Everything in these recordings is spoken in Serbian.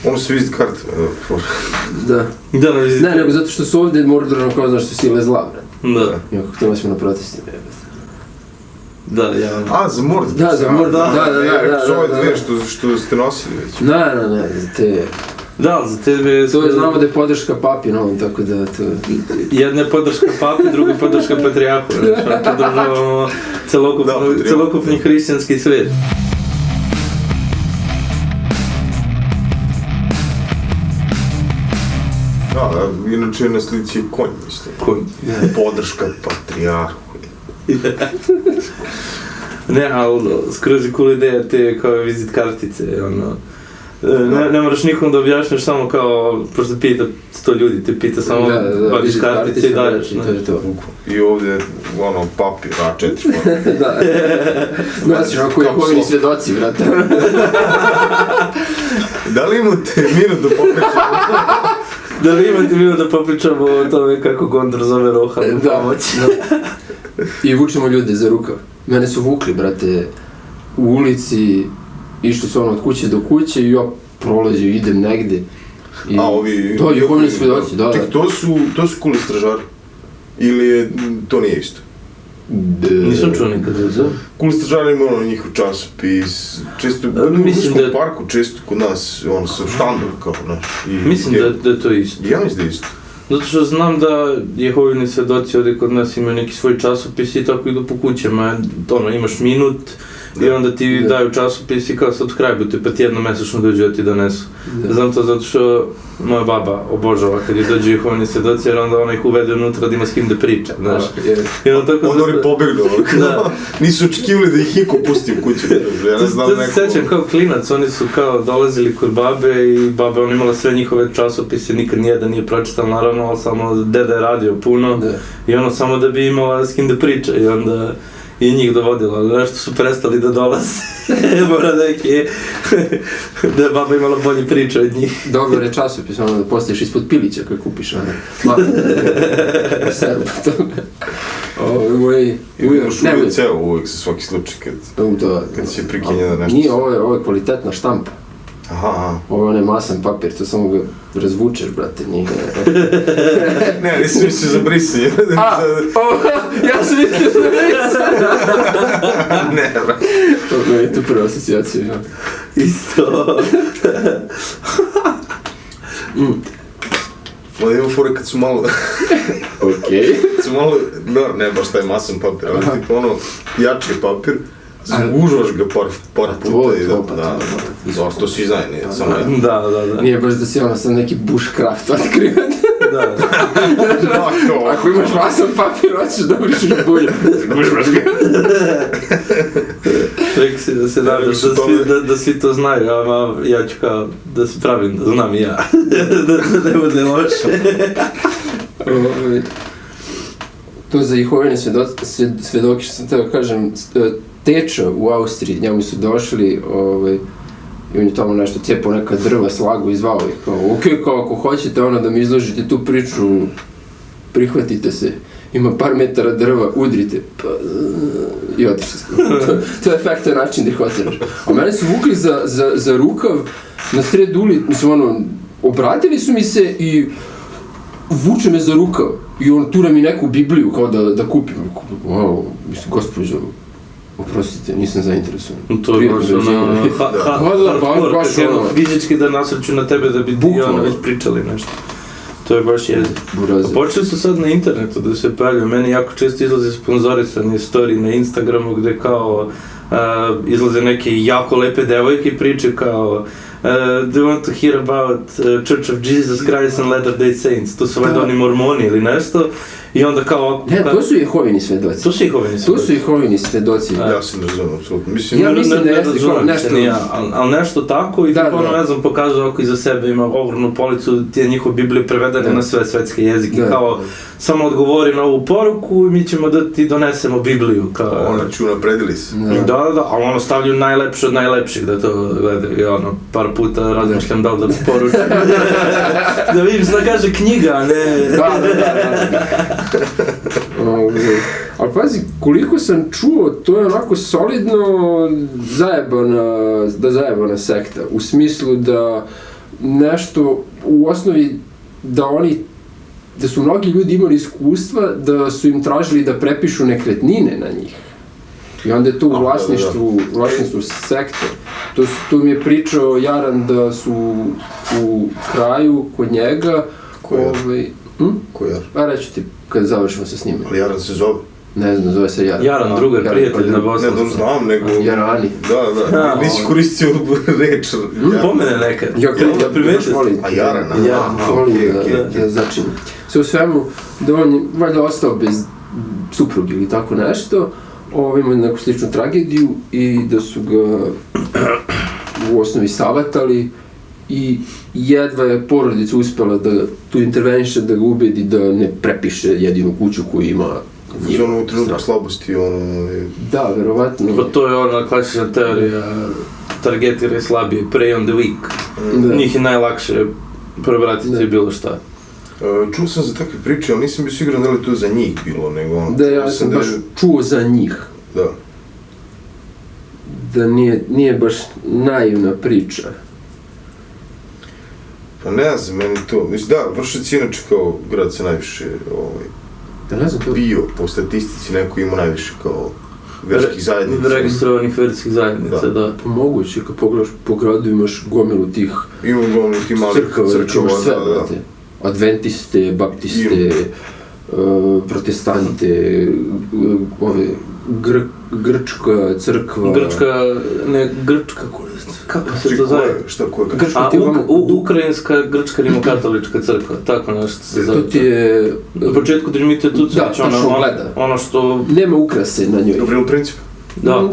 Ono su vizit karte. Da. Da, na vizit. Ne, nego zato što su ovdje Mordorano kao znaš što sile zla, brate. Da. I ako htjeli smo na protestima, jebate. Da, ja... A, za Mord. Da, za Mord, da. Zove dve što ste nosili već. Ne, za te... Da, za tebe... To je znamo da je podrška papi novom, tako da to... Jedna je podrška papi, druga je podrška patrijarhu. Znači, podržavamo celokupni hrišćanski svijet. Da, inače na slici je konj, mislim. Konj. Podrška patrijarhu. Ne, ali skroz je cool ideja te kao vizit kartice, ono... Ne moraš nikom da objašnjaš, samo kao, pošto pita 100 ljudi, te pita samo vadiš kartice i daješ. I ovdje, ono, papir, A4 Da. Znači, ako je povini svjedoci, brate. Da li imate minut da popričamo? Da li imate minut da popričamo o tome kako Gondor zove Rohan u pomoć? I vučemo ljude za rukav. Mene su vukli, brate, u ulici, išli su ono od kuće do kuće i ja prolazio, idem negde. A ovi... To je Jehovini svjedoci, da. Ček, to su kuli stražari? Ili to nije isto? Nisam čuo nikad za to. Kuli stražari ima ono njihov časopis, često u Ruskom parku, često kod nas, ono sa štandom kao, znaš. Mislim da je to isto. Ja mislim da je isto. Zato što znam da Jehovini svjedoci ovdje kod nas imaju neki svoj časopis i tako idu po kućama, ono, imaš minut i onda ti daju časopis i kao subscribe-ute, pa ti jednom mesečno dođu da ti donesu. Znam to zato što moja baba obožava kad je dođu Jehovini svjedoci, jer onda ona ih uvede unutra da ima s kim da priča, znaš. Onda oni pobegnu, nisu očekivali da ih iko pusti u kuću. Ja ne znam neko... To se sjećam kao klinac, oni su kao dolazili kod babe i baba ona imala sve njihove časopise, nikad nijedan nije pročital naravno, ali samo deda je radio puno i ono samo da bi imala s kim da priča i onda i njih dovodila, ali nešto su prestali da dolaze. Mora neki, da je baba imala bolje priče od njih. Dobar je časopis, ono da postaviš ispod pilića kad kupiš, ono, mako, seru po tome. Imaš uvijek ceo uvijek za svaki slučaj kad si prikinje da nešto... Nije, ovo je kvalitetna štampa. Aha. Ovo je onaj masan papir, to samo ga razvučeš, brate, nije... Ne, nisam mislio za brisanje. Ja sam mislio za brisanje! Ne, brate. To je tu prva asocijacija, ja. Isto. Mada imam fore kad su malo... Okej. Kad su malo... Da, ne baš taj masan papir, ali tipo ono jači papir. Zgužvaš ga par puta i da... To svi zajedni, samo jedan. Da. Nije baš da si ono sad neki bushcraft otkriven. Da. Ako imaš masan papir, hoćeš da brišeš bulje. Zgužvaš ga. Rekli si da se nadaš da svi to znaju, a ja ću kao da se pravim da znam i ja. Da ne bude loše. To za Jehovine svjedoke što sam teo kažem, teča u Austriji, njemu su došli i on je tamo nešto cijepao neka drva, slagu i zvao ih kao, ok, kao ako hoćete ono da mi izložite tu priču, prihvatite se, ima par metara drva, udrite, i otišli smo. To je efektan način da ih otiraš. A mene su vukli za rukav na sred ulici, mislim ono, obratili su mi se i vuče me za rukav i on tura mi neku Bibliju kao da kupim. Wow, mislim, gospođo, oprostite, nisam zainteresovan. To je baš ono, fizički da nasrću na tebe da bi ti ono već pričali nešto. To je baš jezik. Počeli su sad na internetu da se pojavljaju, meni jako često izlaze sponzorisane storije na Instagramu gde kao izlaze neke jako lepe devojke i priče kao do you want to hear about Church of Jesus Christ and Latter-day Saints? To su valjda oni mormoni ili nešto. I onda kao... Ne, to su Jehovini svjedoci. To su Jehovini svjedoci. To su Jehovini svjedoci. Ja se ne razumijem, apsolutno. Ja mislim da jeste kao nešto... Ali nešto tako i tako ono, ne znam, pokazao ako iza sebe ima ogromnu policu, ti njihove Biblije prevedene na sve svetske jezike, kao samo odgovori na ovu poruku i mi ćemo da ti donesemo Bibliju. Ona ću napredili se. Da, ali ono stavljaju najlepše od najlepših da to gledaju i ono, par puta razmišljam da li da poručim. Da vidim šta kaže knjiga, a ne... Da. Ali pazi, koliko sam čuo, to je onako solidno zajebana sekta. U smislu da nešto, u osnovi, da su mnogi ljudi imali iskustva da su im tražili da prepišu nekretnine na njih. I onda je to u vlasništvu sekte. To mi je pričao Jaran da su u kraju kod njega... Ko je Jaran? Pa reću ti kad završimo sa snimom. Ali Jaran se zove? Ne znam, zove se Jaran. Jaran, drugar, prijatelj na bosanskom. Ne, znam, nego... Jarani. Da, nisi koristio reč. Pomene nekad. Ja primetio. A Jaran, volim da začinu. Sve u svemu, da on je valjda ostao bez supruge ili tako nešto, ima neku sličnu tragediju i da su ga u osnovi savatali i jedva je porodica uspela da tu interveniše, da ga ubedi da ne prepiše jedinu kuću koju ima. Uz ono u trenutku slabosti, Da, verovatno. Pa to je ona klasična teorija, targetiraj slabije, prey on the weak. Njih je najlakše prebratiti bilo šta. Čuo sam za takve priče, ali nisam bio siguran da li to za njih bilo, nego ono... Da, ja sam baš čuo za njih. Da. Da nije baš naivna priča. Pa ne znam, meni to... Mislim, da, Vršac je inače kao grad sa najviše, bio, po statistici neko ima najviše kao verskih zajednica. Registrovanih verskih zajednica, da. Moguće, kad pogledaš po gradu imaš gomilu tih... Ima gomilu tih malih crkava, da. Adventiste, baptiste, protestante, grčka crkva... Grčka, kako se to zove? Šta ko je? Ukrajinska, grčka, rimokatolička crkva, tako nešto se zove. To ti je... Na početku Dimitrije Tucović, ono što... Nema ukrase na njoj. Gavrilo Princip? Da.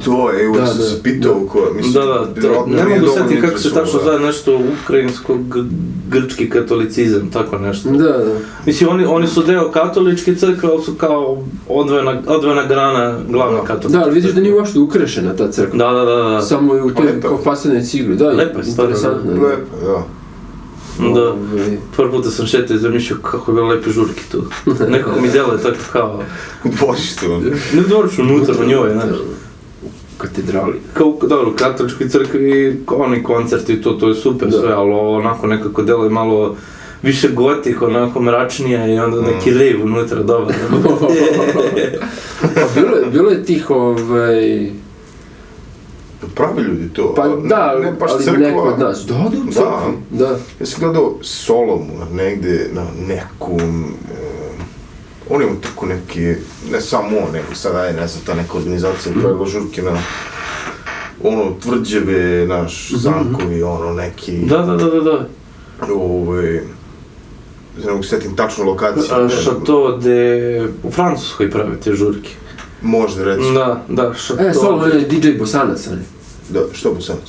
To je, evo sam se pitao ko, mislim... Ne mogu setiti kako se tačno zove nešto ukrajinsko-grčki katolicizam, tako nešto. Da. Mislim, oni su deo katoličke crkve, ali su kao odvojena grana glavne katoličke. Da, ali vidiš da nije uopšte ukrašena ta crkva. Da. Samo je u toj kao fasadnoj cigli, da. Lepa je stvarno. Lepa, da. Da, par puta sam šetao i zamišljao kako je bilo lepe žurke tu. Nekako mi delo je tako kao... U dvorištu, ono. Ne dvorištu, unutra u njoj, znaš. U katedrali. Kao, dobro, u katoličkoj crkvi, oni koncerti i to je super sve, ali onako nekako delo je malo više gotik, onako mračnije i onda neki rave unutra, dobar. Bilo je tih, Pravi ljudi to, pa da, ne baš ali crkva. neko od nas. Da. Ja sam gledao Solomuna negde na nekom, on ima tako neki, ne samo on, nego sada je, ne znam, ta neka organizacija pravila žurke na tvrđave, zamkovi, neki... Da. Ne mogu setim tačnu lokaciju. Šato gde u Francuskoj prave te žurke. Možda reći. Da, šato... Solomon je DJ Bosanac, ali? Da, što Bosanac?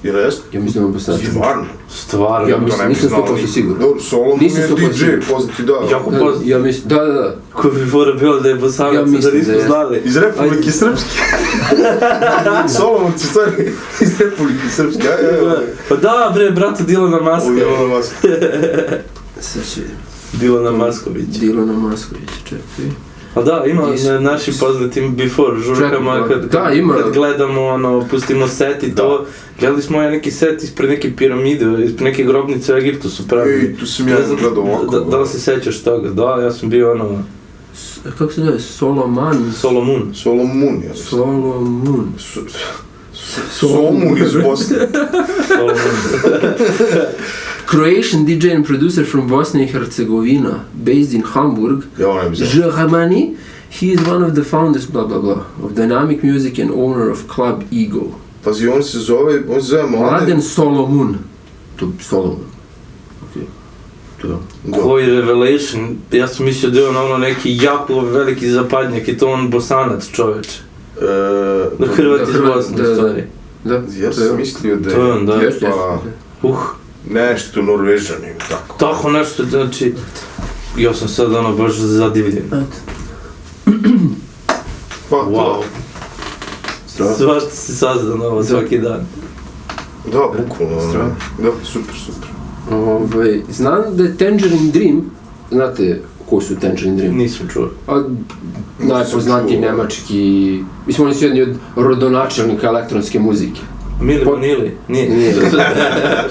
Jer jest? Ja mislim da je Bosanac. Stvarno? Ja mislim, nisam 100% siguran. Dobro, Solomon je DJ, poznati da. Jako poznati. Ja mislim, da. Ko bi fora bilo da je Bosanac, da nismo znali. Iz Republike Srpske. Solomon će stvari iz Republike Srpske, Pa da, bre, brata Dilana Maska. Sad će vidim. Dilana Masković, čekaj. A da, ima na našim poznatim before žurkama, kad gledamo, pustimo set i to, gledali smo neki set ispred neke piramide, ispred neke grobnice u Egiptu su pravi. Tu sam ja gledao ovako. Da li se sećaš toga? Da, ja sam bio Kako se zove? Solomun, ja. Solomon iz Bosne. Croatian DJ and producer from Bosnia and Herzegovina, based in Hamburg, Jeremani. He is one of the founders, blah blah blah, of Dynamic Music and owner of Club Ego. Pazi, on se zove Mladen Solomon. To je Solomon. Koji revelation, ja sam mislio da je on neki jako veliki zapadnjak i to on Bosanac čoveč. Da Hrvat iz Bosne, stvari. Ja sam mislio da je... To je on, da. Nešto Norvežanin, tako. Tako nešto, znači... Ja sam sad baš zadivljen. Pa to... Svašta si sazdan svaki dan. Da, bukvalno. Da, super. Znam da je Tangerine Dream, znate ko su Tangerine Dream. Nisam čuo. Najpoznatiji nemački, mislim oni su jedni od rodonačelnika elektronske muzike. Mili Vanili? Nije.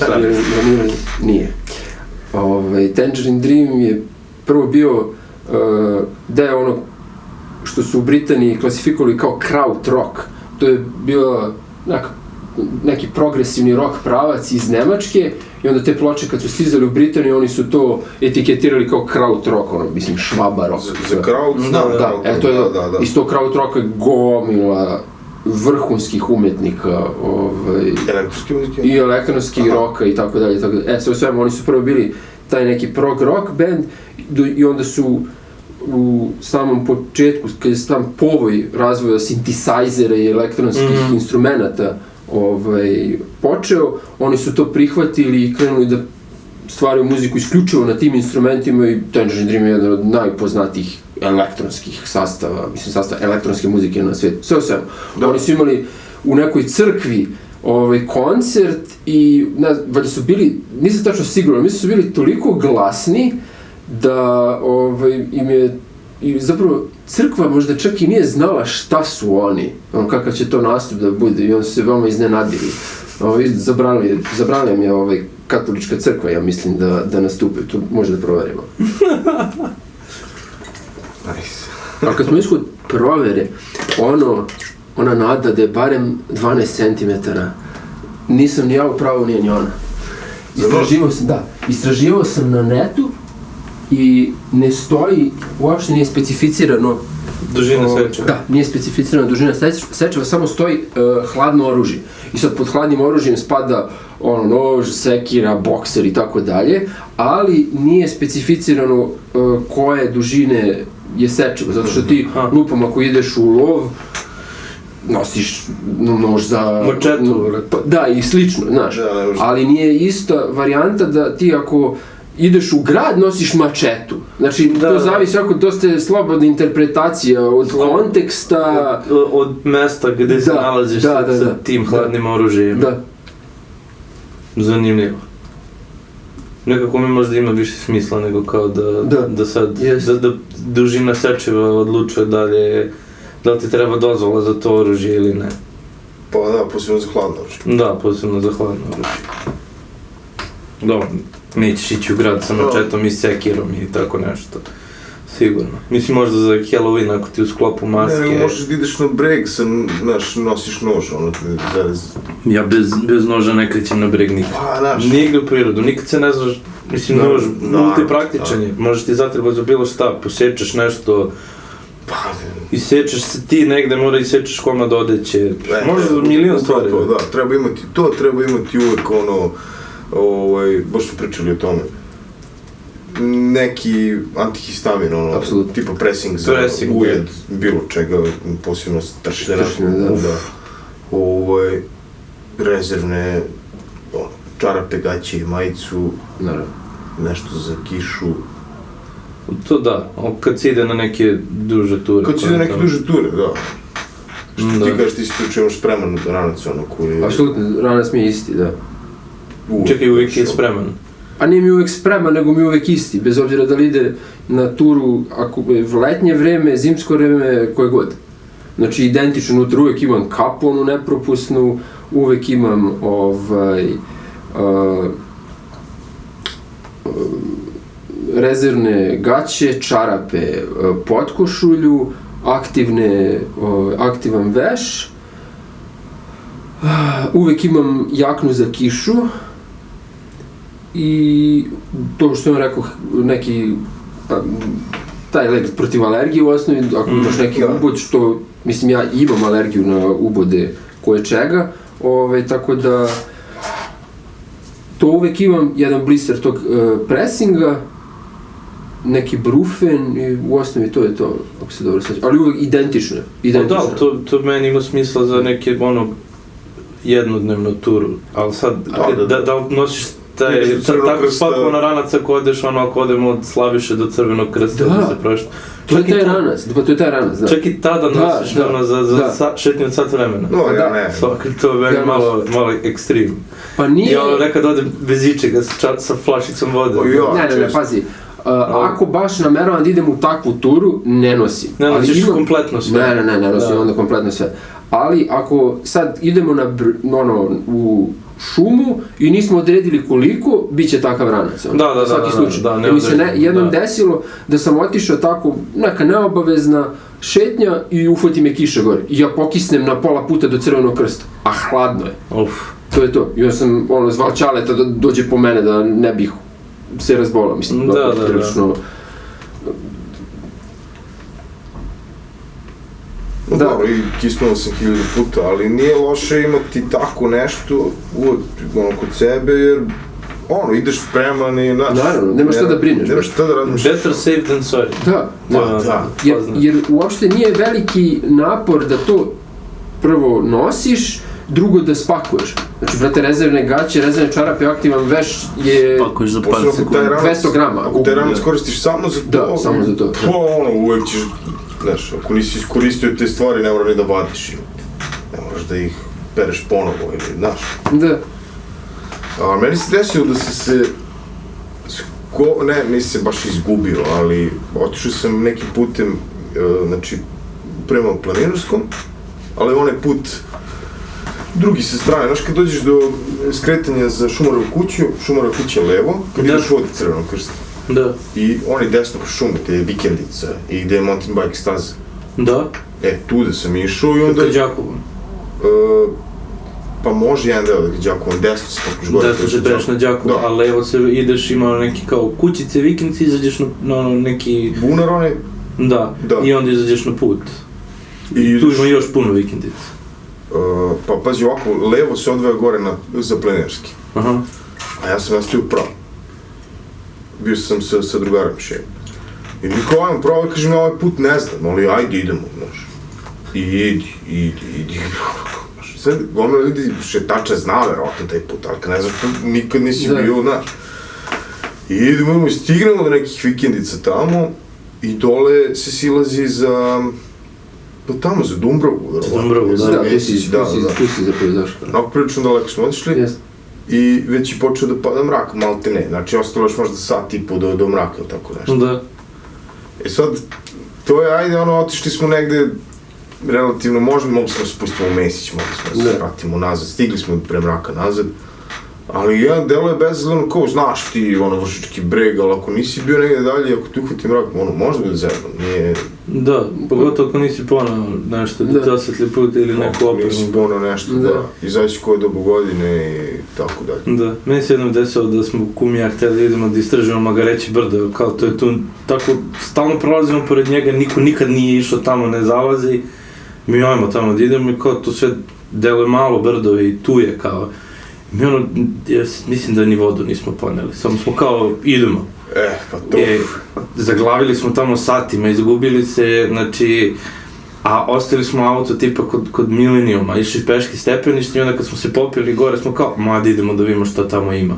Vanili nije. Tangerine Dream je prvo bio deo ono što su u Britaniji klasifikovali kao krautrock. To je bio neki progresivni rock pravac iz Nemačke i onda te ploče kad su stizali u Britaniju oni su to etiketirali kao krautrock, ono, mislim švaba rock. Za kraut? Da. To je iz tog krautrocka gomila vrhunskih umetnika elektronske muzike? I elektronskih roka i tako dalje. Sve u svemu, oni su prvo bili taj neki prog rock band i onda su u samom početku, kad je sam povoj razvoja sintisajzera i elektronskih instrumenata počeo, oni su to prihvatili i krenuli da stvaraju muziku isključivo na tim instrumentima i Tangerine Dream je jedan od najpoznatijih elektronskih sastava, mislim sastava elektronske muzike na svijetu. Sve o svemu. Oni su imali u nekoj crkvi koncert i valjda su bili, nisam tačno siguran, mislim su bili toliko glasni da im je, i zapravo crkva možda čak i nije znala šta su oni, kakav će to nastup da bude i oni su se veoma iznenadili. Zabranila mi je katolička crkva, ja mislim da nastupe, to možda da proverimo. Ali kad smo iskod provere, ona nada da je barem 12 cm, nisam ni ja u pravu, nije ni ona. Istraživao sam na netu i ne stoji, uopšte nije specificirano dužina sečeva. Da, nije specificirana dužina sečeva, samo stoji hladno oružje. I sad pod hladnim oružjem spada nož, sekira, bokser i tako dalje, ali nije specificirano koje dužine je sečeva, zato što ti lupom ako ideš u lov, nosiš nož za... Mačetu. Da, i slično, znaš. Ali nije ista varijanta da ti ako ideš u grad, nosiš mačetu. Znači, to zavisi jako dosta slobodna interpretacija od konteksta... Od mesta gde se nalaziš sa tim hladnim oružjem. Da. Zanimljivo. Nekako mi možda ima više smisla nego kao da sad... Da dužina sečeva odlučuje da li ti treba dozvola za to oružje ili ne. Pa da, posebno za hladno oružje. Da, posebno za hladno oružje. Dobro, nećeš ići u grad sa mačetom i sekirom i tako nešto. Sigurno. Mislim možda za Halloween ako ti u sklopu maske... Ne, možeš da ideš na breg, nosiš nož, Ja bez noža ne krećem na breg nikad. Nigde u prirodu, nikad se ne znaš, mislim nož, multipraktičan je. Možeš ti zatreba za bilo šta, posečeš nešto, isečeš se ti negde, mora isečeš komad odeće, možda milion stvari. Da, treba imati to, treba imati uvek baš su pričali o tome, neki antihistamin, tipa pressing za ujed, bilo čega, posebno stršljena, rezervne, čarape, gaće, majicu, nešto za kišu. To da, kad se ide na neke duže ture. Kad se ide na neke duže ture, da. Što ti kažeš, ti si tu imaš spreman ranac, koji... Apsolutno, ranac mi je isti, da. Čekaj, uvijek je spreman. A nije mi uvijek spreman, nego mi uvijek isti, bez obzira da li ide na turu, ako je letnje vreme, zimsko vreme, koje god. Znači, identično, unutra uvijek imam kapu, onu nepropusnu, uvijek imam rezervne gaće, čarape, potkošulju, aktivan veš, uvijek imam jaknu za kišu i to što sam rekao, neki taj lek protiv alergije u osnovi, ako imaš neki ubod, što mislim ja imam alergiju na ubode koje čega, tako da to uvijek imam jedan blister tog pressinga, neki brufen i u osnovi to je to, ako se dobro sjećam, ali uvijek identično. Da, to meni ima smisla za neke jednodnevnu turu, ali sad, da nosiš tako spakvo na ranac ako odeš ako odemo od Slaviše do Crvenog krsta da se prošta. To je taj ranac, da. Čak i tada nosiš za šetnju od sat vremena. No, ja ne. To je meni malo ekstrem. Pa nije... I nekad odem bez ičega sa flašicom vode. Ne, pazi. Ako baš nameravam da idem u takvu turu, ne nosim. Ne nosiš kompletno sve? Ne nosim onda kompletno sve. Ali ako sad idemo u šumu i nismo odredili koliko, bit će takav ranac. Svaki slučaj. Jer mi se jednom desilo da sam otišao tako, neka neobavezna šetnja i uhvati me kiša gore. I ja pokisnem na pola puta do Crvenog krsta. A hladno je. To je to. I onda sam zvao Ćaleta da dođe po mene da ne bih se razbolao. Mislim, prilično... Dobro, i kisnuo sam 1000 puta, ali nije loše imati tako nešto kod sebe, jer ideš spreman i naravno, nema šta da brineš. Nema šta da razmišljaš. Better safe than sorry. Da. Jer uopšte nije veliki napor da to prvo nosiš, drugo da spakuješ. Znači, brate, rezervne gaće, rezervne čarape, aktivan veš je... Spakuješ za par sekundi. 200 grama. Ako taj ranac koristiš samo za to... Da, samo za to. Uvek ćeš... Znaš, ako nisi iskoristio te stvari, ne mora ni da vadiš. Ne moraš da ih pereš ponovo ili, znaš. Da. Meni se desilo da sam se... nisi se baš izgubio, ali otišao sam nekim putem, znači, prema Planinarskom, ali onaj put drugi sa strane. Znaš, kad dođeš do skretanja za Šumarovu kuću, Šumarova kuća je levo, kad ideš od Crvenog krsta. Da. I on je desno kroz šumu, gde je vikendica i gde je mountain bike staza. Da? Tu da sam išao i onda... Kad Đakovo? Pa može jedan deo da je Đakovo, desno se pokuš gore. Desno se pereš na Đakovo, a levo se ideš, ima neki kao kućice, vikendice, izađeš na neki... Bunar onaj? Da, i onda izađeš na put. I tu ima još puno vikendica. Pa pazi ovako, levo se odvaja gore za Planinarski. Aha. A ja sam nastavio pravo. Bio sam sa drugarom šejem. I niko ajmo pravo, kažem, ovaj put ne znam, ali ajde idemo, znaš. I idi. Sad, gomila ljudi šetača zna verovatno taj put, ali kad ne znaš, nikad nisi bio, znaš. I idemo i stignemo do nekih vikendica tamo i dole se silazi za... Pa tamo, za Dumbravu, verovatno. Za Dumbravu, da. Tu si zapravo zašao. Onako prilično daleko smo otišli. I već je počeo da pada mrak, malte ne, znači ostalo još možda sat i po do mraka ili tako nešto. Da. Sad, to je, ajde, otišli smo negde relativno, mogli smo se spustiti u Mesić, mogli smo da se vratimo nazad, stigli smo pre mraka nazad, ali jedan delo je bezazleno, kao znaš ti, Vršički breg, ali ako nisi bio negde dalje, ako ti uhvati mrak, možda bude zebno, nije... Da, pogotovo ako nisi ponao nešto, dosetli put ili neku opremu. Nisi ponao nešto, da, i zavisi koje dobu godine i tako dalje. Da, meni se jednom desilo da smo kum i ja hteli da idemo da istražimo Magareći brdo, kao to je tu, tako, stalno prolazimo pored njega, niko nikad nije išao tamo, ne zalazi, mi ajmo tamo da idemo i kao to sve deluje malo brdo i tu je kao, mi ja mislim da ni vodu nismo poneli, samo smo kao idemo. Pa to... Zaglavili smo tamo satima, izgubili se, znači, a ostavili smo auto tipa kod Milenijuma, išli peški stepeništi i onda kad smo se popili gore smo kao, da idemo da vidimo šta tamo ima.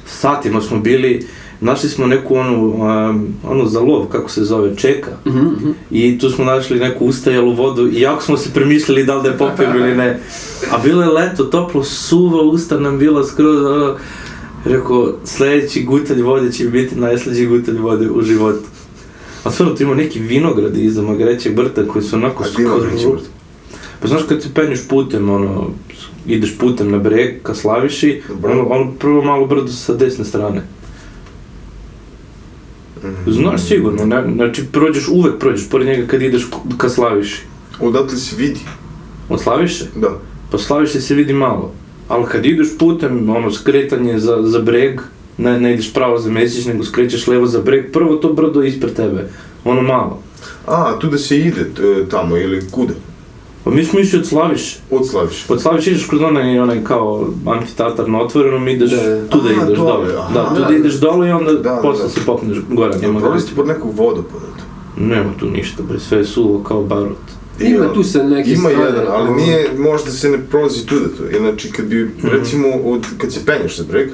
Satima smo bili, našli smo neku onu za lov, kako se zove, čeka, i tu smo našli neku ustajalu vodu i jako smo se premišljali da li da je popijemo ili ne, a bilo je leto, toplo, suva usta nam bila skroz, rekao, sledeći gutalj vode će biti najslađi gutalj vode u životu. A stvarno tu ima neki vinogradi iza Magarećeg brda koji su onako skoro... Pa znaš kad se penješ putem, ideš putem na breg ka Slaviši, prvo malo brdo sa desne strane. Znaš sigurno, znači uvek prođeš pored njega kad ideš ka Slaviši. Odatle se vidi? Od Slaviše? Da. Pa Slaviše se vidi malo. Ali kad ideš putem, skretanje za breg, ne ideš pravo za Mesić, nego skrećeš levo za breg, prvo to brdo ispred tebe, malo. Tu da se ide tamo ili kuda? Pa mi smo išli od Slaviše. Od Slaviše? Od Slaviše ideš kroz onaj kao amfiteatar na otvorenom, ideš tu da ideš dole. Da, tu da ideš dole i onda posle se popneš gore. Prolazi ti pod nekog vodopada tu? Nema tu ništa, sve je suvo kao barut. Ima tu se neki strane. Ima jedan, ali nije, možda se ne prolazi tuda to. Znači, kad bi, recimo, kad se penješ za breg,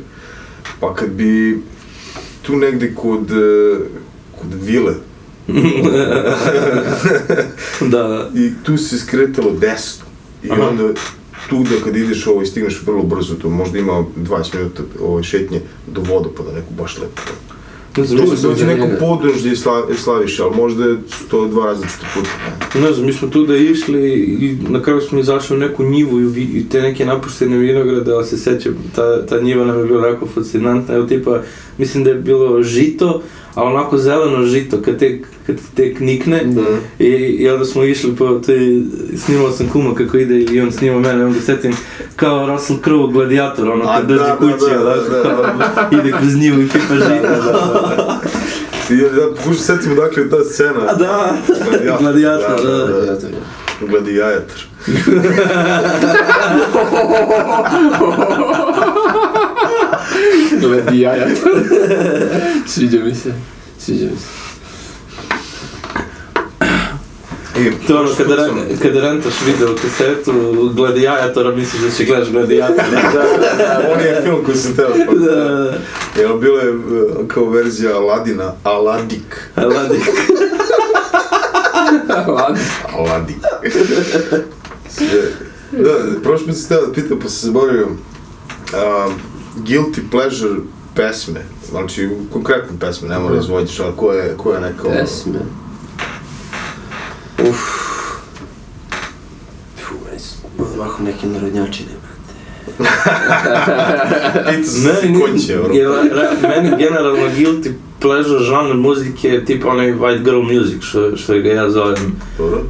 pa kad bi tu negde kod vile, i tu se skretalo desno. I onda tu da kad ideš stigneš vrlo brzo, to možda ima 20 minuta šetnje do vodopada, neku baš lepo. Ne znam, To mislim, dođe neko podružje i slaviš, ali možda je to dva različite puta. ne znam, mi smo tu da išli i na kraju smo izašli u neku njivu i te neke napuštene vinograde, ali se sjećam, ta njiva nam je bila jako fascinantna, evo tipa, mislim da je bilo žito, ali onako zeleno žito, kad te knikne i onda smo išli po snimao sam kuma kako ide i on snima mene, onda setim kao Russell Crowe gladijator, ono kad dođe kući, kao ide kroz njivu i pipa žita. Ja pokušam setim odakle je ta scena. Da, gladijator, Gladijator. Gladijator. Sviđa mi se. To ono, kada rentaš video kasetu Gladijatora, misliš da će gledaš Gladijatora. On je film koji sam teo spakao. Jel, bilo je kao verzija Aladina, Aladik. Aladik. Da, prošli put sam teo da pitam, pa sam zaboravio. Guilty pleasure pesme, znači konkretne pesme, ne mora izvođiš, ali ko je neka... Pesme? Ovako neke narodnjačine, Meni generalno guilty pleasure žanr muzike je tipa onaj white girl music, što ga ja zovem.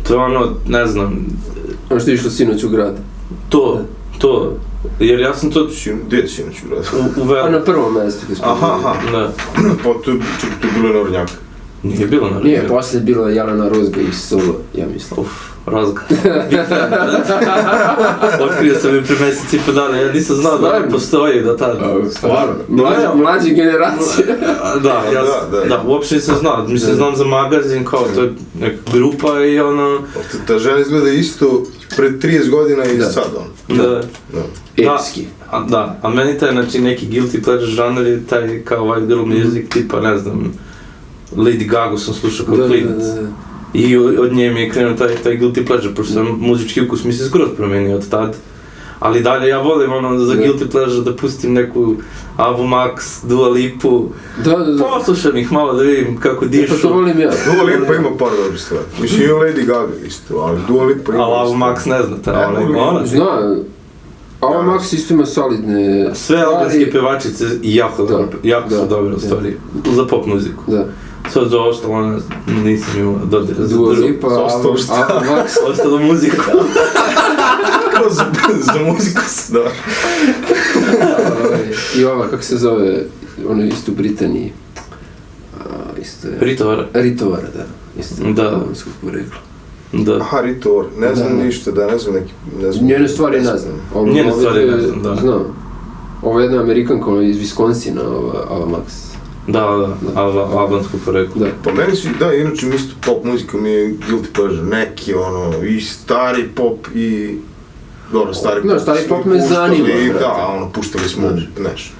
To je ono, ne znam... Ono što je išlo sinoć u grad. To. Jer ja sam to... Gdje je sinoć u gradu? A na prvom mjestu gdje smo... Aha. Pa to je bilo Narodnjak. Nije bilo Narodnjak. Nije, poslije je bila Jelena Rozga iz Solo, ja mislim. Rozga. Otkrio sam i pre mjesec i po dana, ja nisam znao da postoji do tada. Mlađe generacije. Da, uopšte nisam znao. Mislim, znam za magazin, kao to je neka grupa i ono... Ta žena izgleda isto pred 30 godina i sad on. Da. Epski. Da, a meni taj, znači, neki guilty pleasure žanr je taj kao white girl music, tipa, ne znam, Lady Gaga sam slušao kao klinac. I od nje mi je krenuo taj guilty pleasure, pošto sam muzički ukus mi se skroz promenio od tad. Ali dalje ja volim ono za guilty pleasure da pustim neku Avo Max, Dua Lipu. Poslušam ih malo da vidim kako dišu. Pa to volim ja. Dua Lipa ima par dobrih stvari. Mislim i Lady Gaga isto, ali Dua Lipa ima... Ali Avo Max ne znate, ona? Zna. Avo Max isto ima solidne... Sve albanske pevačice jako su dobre u stvari, za pop muziku. Da. Sad za ostalo nisam imao dodira za Dua Lipa, Avo Max... Ostalo muziku. Kao za muziku se da. I ova, kako se zove, ono isto u Britaniji. Ritovara, da. Isto albanskog porekla. Da. Aha, Ritovara, ne znam ništa, ne znam neki... Njene stvari ne znam. Njene stvari ne znam, da. Znam. Ovo je jedna Amerikanka iz Wisconsina, Ava Max. Da, albanskog porekla. Pa meni su, da, inače isto pop muzika mi je guilty pleasure, neki ono, i stari pop i... Dobro, stari pop. No, stari pop me zanima, brate. Da, ono, puštali smo, znaš.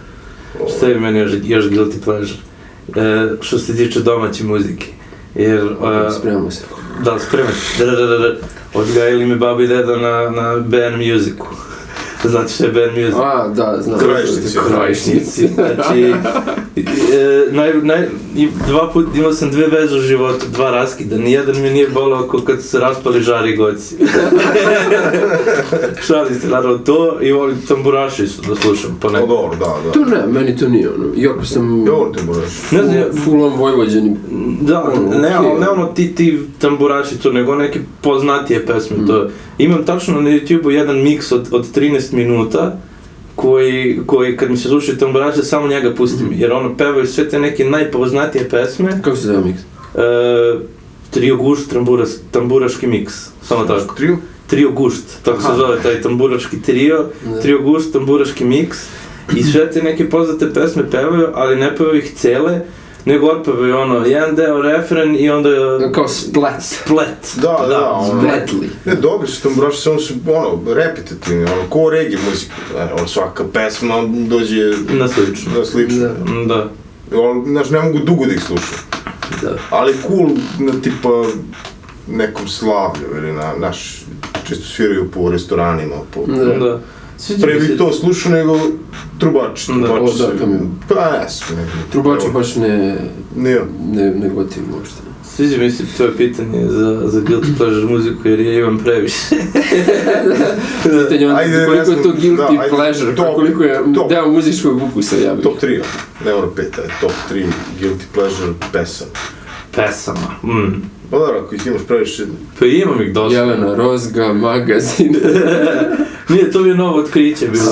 Šta je meni još guilty pleasure? Što se tiče domaće muzike. Jer... Spremamo se. Da, spremamo se. Odgajili mi baba i deda na band musicu. Znate što je band music? A, da, znam. Krajišnici. Znači, dva put imao sam 2 veze u životu, 2 raskida. Nijedan mi nije bolao kao kad su se raspali žari goci. Šalim se, naravno to i volim tamburaši isto da slušam ponekad. Dobro, da. To ne, meni to nije ono. Iako sam... Ja volim tamburaši. Full-on Vojvođani. Da, ne ono ti tamburaši to, nego neke poznatije pesme to. Imam tačno na YouTube-u jedan miks od 13 minuta koji kad mi se slušaju tamburaše samo njega pustim, jer ono pevaju sve te neke najpoznatije pesme. Kako se zove miks? Trio Gušt, tamburaški miks, samo tako. Trio Gušt, tako se zove taj tamburaški trio, Trio Gušt, tamburaški miks i sve te neke poznate pesme pevaju, ali ne pevaju ih cele, nego otpevaju ono, jedan deo refren i onda... Kao splet. Da, ono... Spletli. Ne, dobri su tamburaši, samo su, ono, repetitivni, ono, ko reggae muzika. Ono, svaka pesma dođe... Na slično. Da. Znaš, ne mogu dugo da ih slušam. Da. Ali cool na tipa nekom slavlju ili na, znaš, čisto sviraju po restoranima, po... Da. Prvi to slušao nego trubač. Pa jesu. Trubači baš ne gotivim uopšte. Sviđa mi se tvoje pitanje za guilty pleasure muziku jer ja imam previše. Pitanje koliko je to guilty pleasure, koliko je deo muzičkog ukusa, ja bih. Top 3, ne ono 5, top 3 guilty pleasure pesama. Pa dobro, ako ih imaš previše... Pa imam ih dosta. Jelena Rozga, Magazin. Nije, to mi je novo otkriće bilo.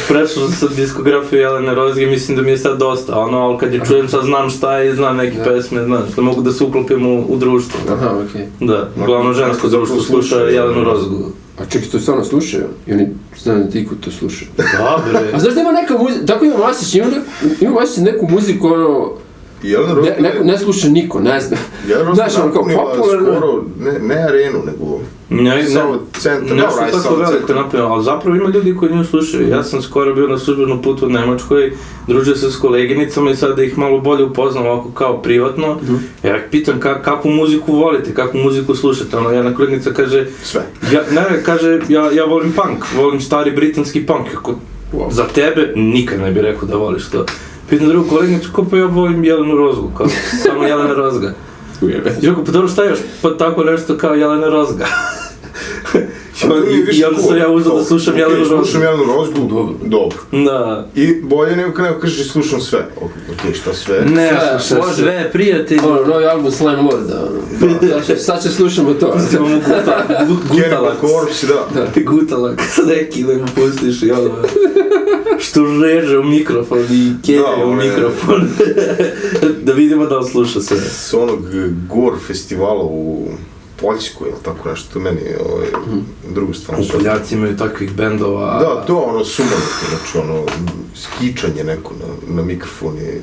Prešao sam diskografiju Jelene Rozge, mislim da mi je sad dosta, ali kad je čujem sad znam šta je i znam neke pesme, znaš, da mogu da se uklopim u društvo. Aha, okej. Da, uglavnom žensko društvo sluša Jelenu Rozgu. A čekaj, to stvarno slušaju? I oni znaju da ti ko to slušaju. Da, bre. A znaš da ima neka muzika, tako imam osjećaj, imam osjećaj neku muziku, ono... Ne sluša niko, ne znam. Znaš, ono kao popularno... Ne arenu, nego... Samo centar, nešto tako veliko napravljeno, ali zapravo ima ljudi koji nju slušaju. Ja sam skoro bio na službenom putu u Nemačkoj, družio se s koleginicama i sad da ih malo bolje upoznam ovako kao privatno. Ja ih pitam kakvu muziku volite, kakvu muziku slušate. Jedna koleginica kaže... Sve. Kaže, ja volim punk, volim stari britanski punk. Za tebe nikad ne bih rekao da voliš to. Pitam drugu koleginicu, pa ja volim Jelenu Rozgu, kao samo Jelena Rozga. I rekao, pa dobro, šta još? Pa tako nešto kao Jelena Rozga. I onda sam ja uzao da slušam Jelenu Rozgu. Slušam Jelenu Rozgu, dobro. Da. I bolje nego kad neko kažeš slušam sve. Okej, šta sve? Ne, slušaš sve, prijatelji. Novi album Slime Lorda. Sad će slušamo to. Imamo Gutalak. Corpse, da. Gutalak, neki da mu pustiš i ono... Što žeže u mikrofon i keje u mikrofon. Da vidimo da on sluša sve. S onog Gore festivala u Poljskoj, ili tako nešto, to meni je druga stvar. U Poljaci imaju takvih bendova... Da, to ono sumanuti, znači ono, skičanje neko na mikrofon i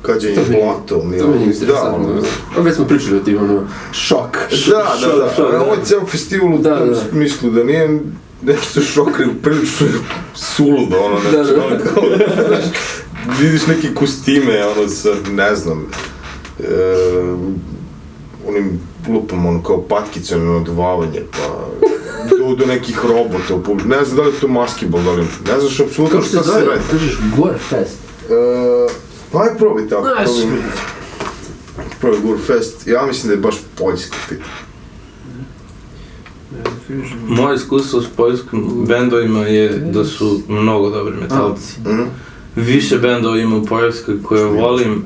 kađenje blato. To meni je interesantno. Već smo pričali o tim, ono, šok. Da. Ovo je ceo festival u tom smislu da nije nešto šok, nego prilično suludo, ono, znači, ono kao, vidiš neke kostime, ono, sa, ne znam, onim lupom, ono, kao patkicom na naduvavanje, pa do nekih robota, ne znam da li je to maskeball, da li, ne znaš apsolutno šta se radi. Kako se zove? Kažeš Gore Fest? Pa aj probaj tako, probaj Gore Fest, ja mislim da je baš poljska pitanje. Moje iskustvo s poljskim bendovima je da su mnogo dobri metalci. Više bendova ima u Poljskoj koje volim.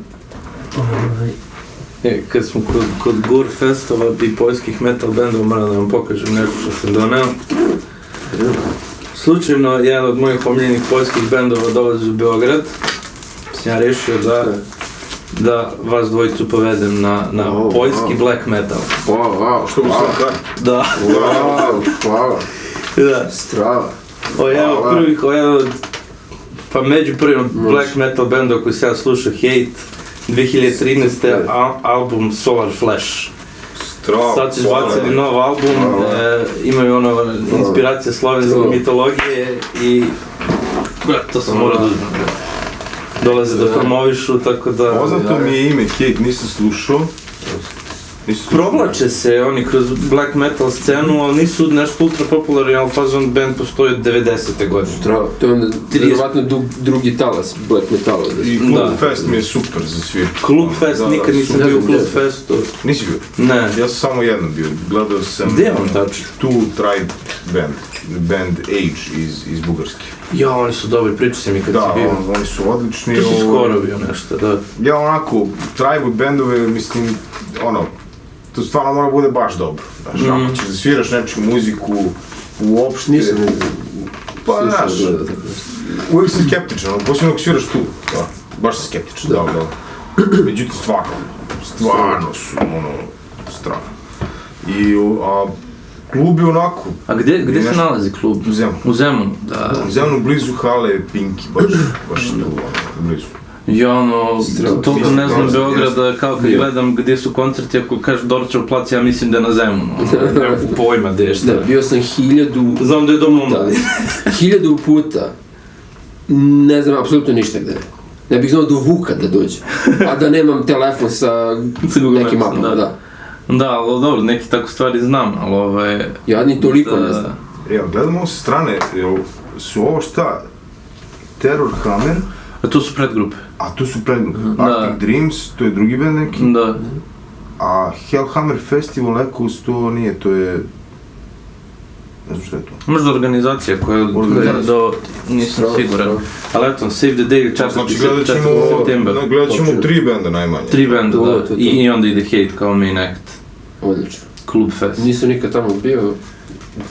Kad smo kod Gore Festova i poljskih metal bendova, moram da vam pokažem nešto što sam doneo. Slučajno, jedan od mojih omiljenih poljskih bendova dolazi u Beograd. Sam ja rešio da vas dvojicu povedem na poljski black metal. Wow, što mu sam kaj? Da. Wow. Da. Strava. Pa među prvim black metal bendom koji sam ja slušao, Hate, 2013. album Solar Flash. Strava. Sad su izbacili nov album, imaju ono inspiracije slovenske mitologije i to sam morao da uzmem. Dolaze da promovišu, tako da... Poznato mi je ime Hate, nisam slušao. Provlače se oni kroz black metal scenu, ali nisu nešto ultra popularni, ali fazon band postoji od 90. godine. Strava, to je onda vjerovatno drugi talas black metala. I Club Fest mi je super za svirku. Club Fest, nikad nisam bio u Club Festu. Nisi bio? Ne. Ja sam samo jednom bio, gledao sam... Gdje je on tačno? Tu Tribe band Age iz Bugarske. Ja, oni su dobri, pričao sam i kad si bio. Da, oni su odlični. Tu si skoro bio nešto, da. Ja onako, Tribe bandove, mislim, ono, to stvarno mora bude baš dobro. Znaš, ako ćeš da sviraš nečiju muziku, uopšte... Nisam pa, znaš, uvijek si skeptičan, posebno ako sviraš tu, da, baš si skeptičan, da. Međutim, stvarno su, ono, strano. I, klub je onako... A gdje se nalazi klub? U Zemunu. U Zemunu, da. U Zemunu, blizu hale Pinky, baš tu, blizu. Ja ono, toliko ne znam Beograda, kao kad gledam gdje su koncerti, ako kažeš Dorčev plac, ja mislim da je na Zemunu, nemam pojma gdje je šta. Da, bio sam 1000... Znam da je doma omladi. 1000 puta, ne znam apsolutno ništa gdje. Ne bih znao do Vuka da dođe, a da nemam telefon sa nekim mapom, da. Da, ali dobro, neki tako stvari znam, ali ja ni toliko ne znam. Evo, gledam ovo sa strane, su ovo šta? Terror Hammer, A to su predgrupe. a tu su predgrupe. Da. Arctic Dreams, to je drugi band neki. Da. A Hellhammer Festival Echoes, to nije, to je... Ne znam što je to. Možda organizacija koja nisam siguran. Ali eto, Save the Day, 4. Znači september. gledat ćemo 3 benda najmanje. 3 benda, da. To. I onda ide Hate kao main act. Odlično. Club Fest. Nisam nikad tamo bio,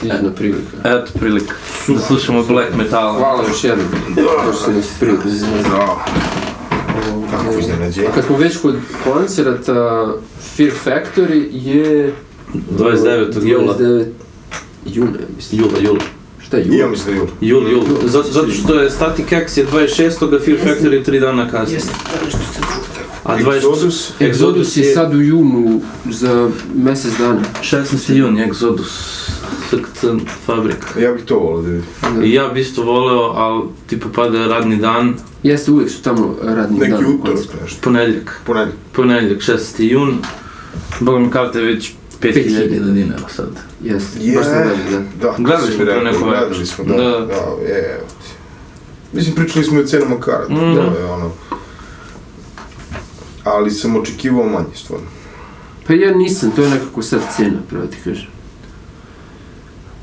divna prilika. Eto prilika. Da slušamo black metala. Hvala još jednom. To što nas priliku znali. Da. Kako iznenađenje. A kad smo već kod koncerata, Fear Factory je... 29. jula. 29. juna, mislim. Jula. Šta je I ja jula? mislim da je jul. Jul. Zato što je Static X je 26. Fear Factory 3 dana kasnije. Jeste, nešto ste čuo. A Exodus je sad u junu za mjesec dana. 16. juni, Exodus. SKC Fabrika. Ja bih to volio da vidim. I ja bi isto voleo, ali tipa pada radni dan. Jeste, uvijek su tamo radni dan. Neki utorak nešto. Ponedjeljak, 16. jun. Boga mi karte već 5.000 dinara sad. Jeste, baš sam veliki, da. Gledali smo to neko večer. Gledali smo, da, evo ti. Mislim, pričali smo i o cenama karata, to je ono... Ali sam očekivao manje, stvarno. Pa ja nisam, to je nekako sad cena, pravo ti kažem.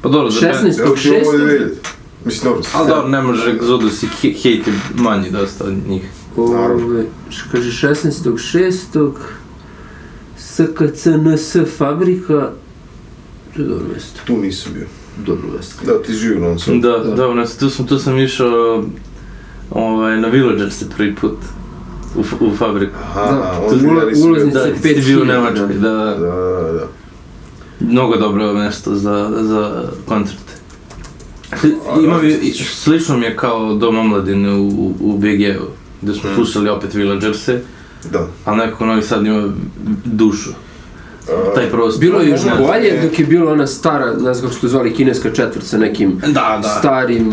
Pa dobro, 16.6. Mislim, dobro. Ali dobro, ne može Exodus i Hate manji dosta od njih. Kaže 16.6. SKCNS Fabrika. To je dobro mjesto. Tu nisam bio. Dobro mjesto. Da, ti živi u Novom Sadu. Da, dobro, tu sam išao na Villagers prvi put. U Fabriku. Aha, ulaznice 5.000. Ti bio u Nemačkoj, da. Da. Mnogo dobro mjesto za koncerte. Slično mi je kao Dom omladine u BG-u, gdje smo slušali opet Villagerse, ali nekako Novi Sad ima dušu. Taj prostor. Bilo je još bolje dok je bilo ona stara, ne znam kako su to zvali, kineska četvrt sa nekim starim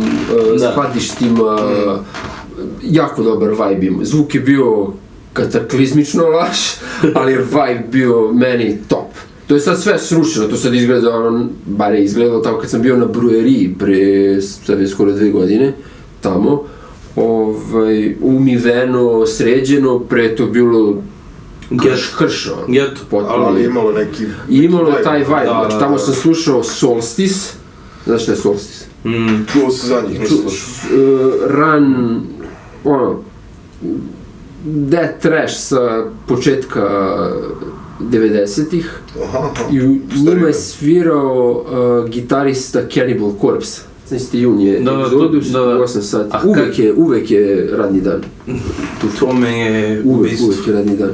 skladištima, jako dobar vibe ima. Zvuk je bio kataklizmično loš, ali je vibe bio meni top. To je sad sve srušeno, to sad izgleda, bar je izgledalo tako kad sam bio na Brueriji pre, sad je skoro 2 godine, tamo, umiveno, sređeno, pre to bilo kršo, ali imalo neki... Imalo taj vibe, znači tamo sam slušao Solstice, znaš šta je Solstice? Čuo se za njih, nisam slušao. Death trash sa početka 90-ih i u njima je svirao gitarista Cannibal Corpse. Znači jun je Exodus, 8 sati. Uvek je radni dan. To me je ubistvo. Uvek je radni dan.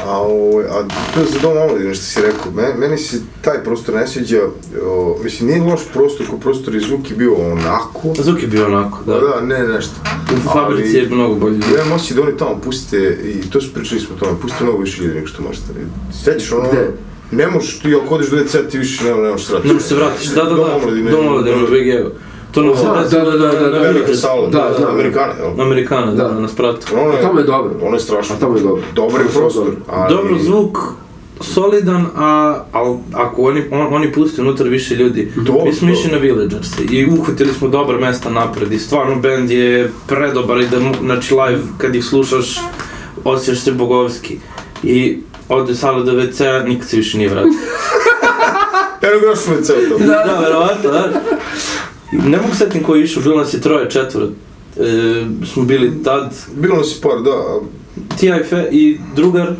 A to je za Dom omladine što si rekao, meni se taj prostor ne sviđa, mislim nije loš prostor, ko prostor i zvuk je bio onako. Zvuk je bio onako, da. Da, ne nešto. U Fabrici je mnogo bolje. Ja imam osjećaj da oni tamo puste, i to su pričali smo o tome, puste mnogo više ljudi nego što možete. Sjećaš ono, ne možeš ti ako odeš do EC ti više ne možeš se vratiti. Ne možeš se vratiš, da, Dom omladine u BG-u. To nam se desilo na velike sale, Amerikane, jel? Amerikane, da, na spratu. Tamo je dobro. Ono je strašno. Tamo je dobro. Dobar je prostor. Dobro zvuk, solidan, ali ako oni puste unutra više ljudi, mi smo išli na Villagers i uhvatili smo dobra mesta napred i stvarno band je predobar i znači live kad ih slušaš osjećaš se bogovski i ode sale do WC-a, nikad se više nije vratio. Eno ga još u WC-u. Da, verovatno, da. Ne mogu setim ko je išao, bilo nas je 3-4, smo bili tad. Bilo nas je par, da. Ti i drugar.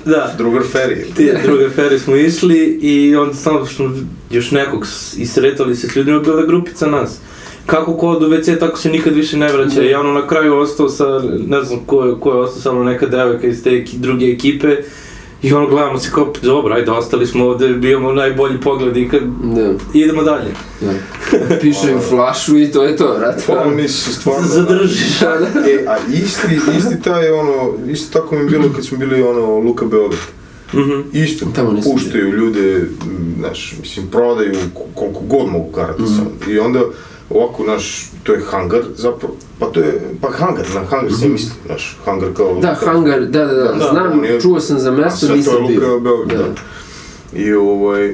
Da. Drugar Ferry. Drugar Ferry smo išli i onda samo smo još nekog isretali se s ljudima, bila grupica nas. Kako ko od WC, tako se nikad više ne vraća. Ja na kraju ostao sa, ne znam ko je ostao, samo neka devojka iz te druge ekipe. I gledamo se kao, dobro, ajde, ostali smo ovdje, bijemo najbolji pogled i idemo dalje. Piše im flašu i to je to, vrat. Pa nisu stvarno... Zadržiš. A isti taj isto tako mi je bilo kad smo bili Luka Beograd. Isto, puštaju ljude, znaš, mislim, prodaju koliko god mogu karata samo. I onda ovako, to je hangar zapravo, hangar se misli, hangar kao Luka. Da, hangar, da, znam, čuo sam za mjesto, nisam bio. A sve to je Luka Beograd, da.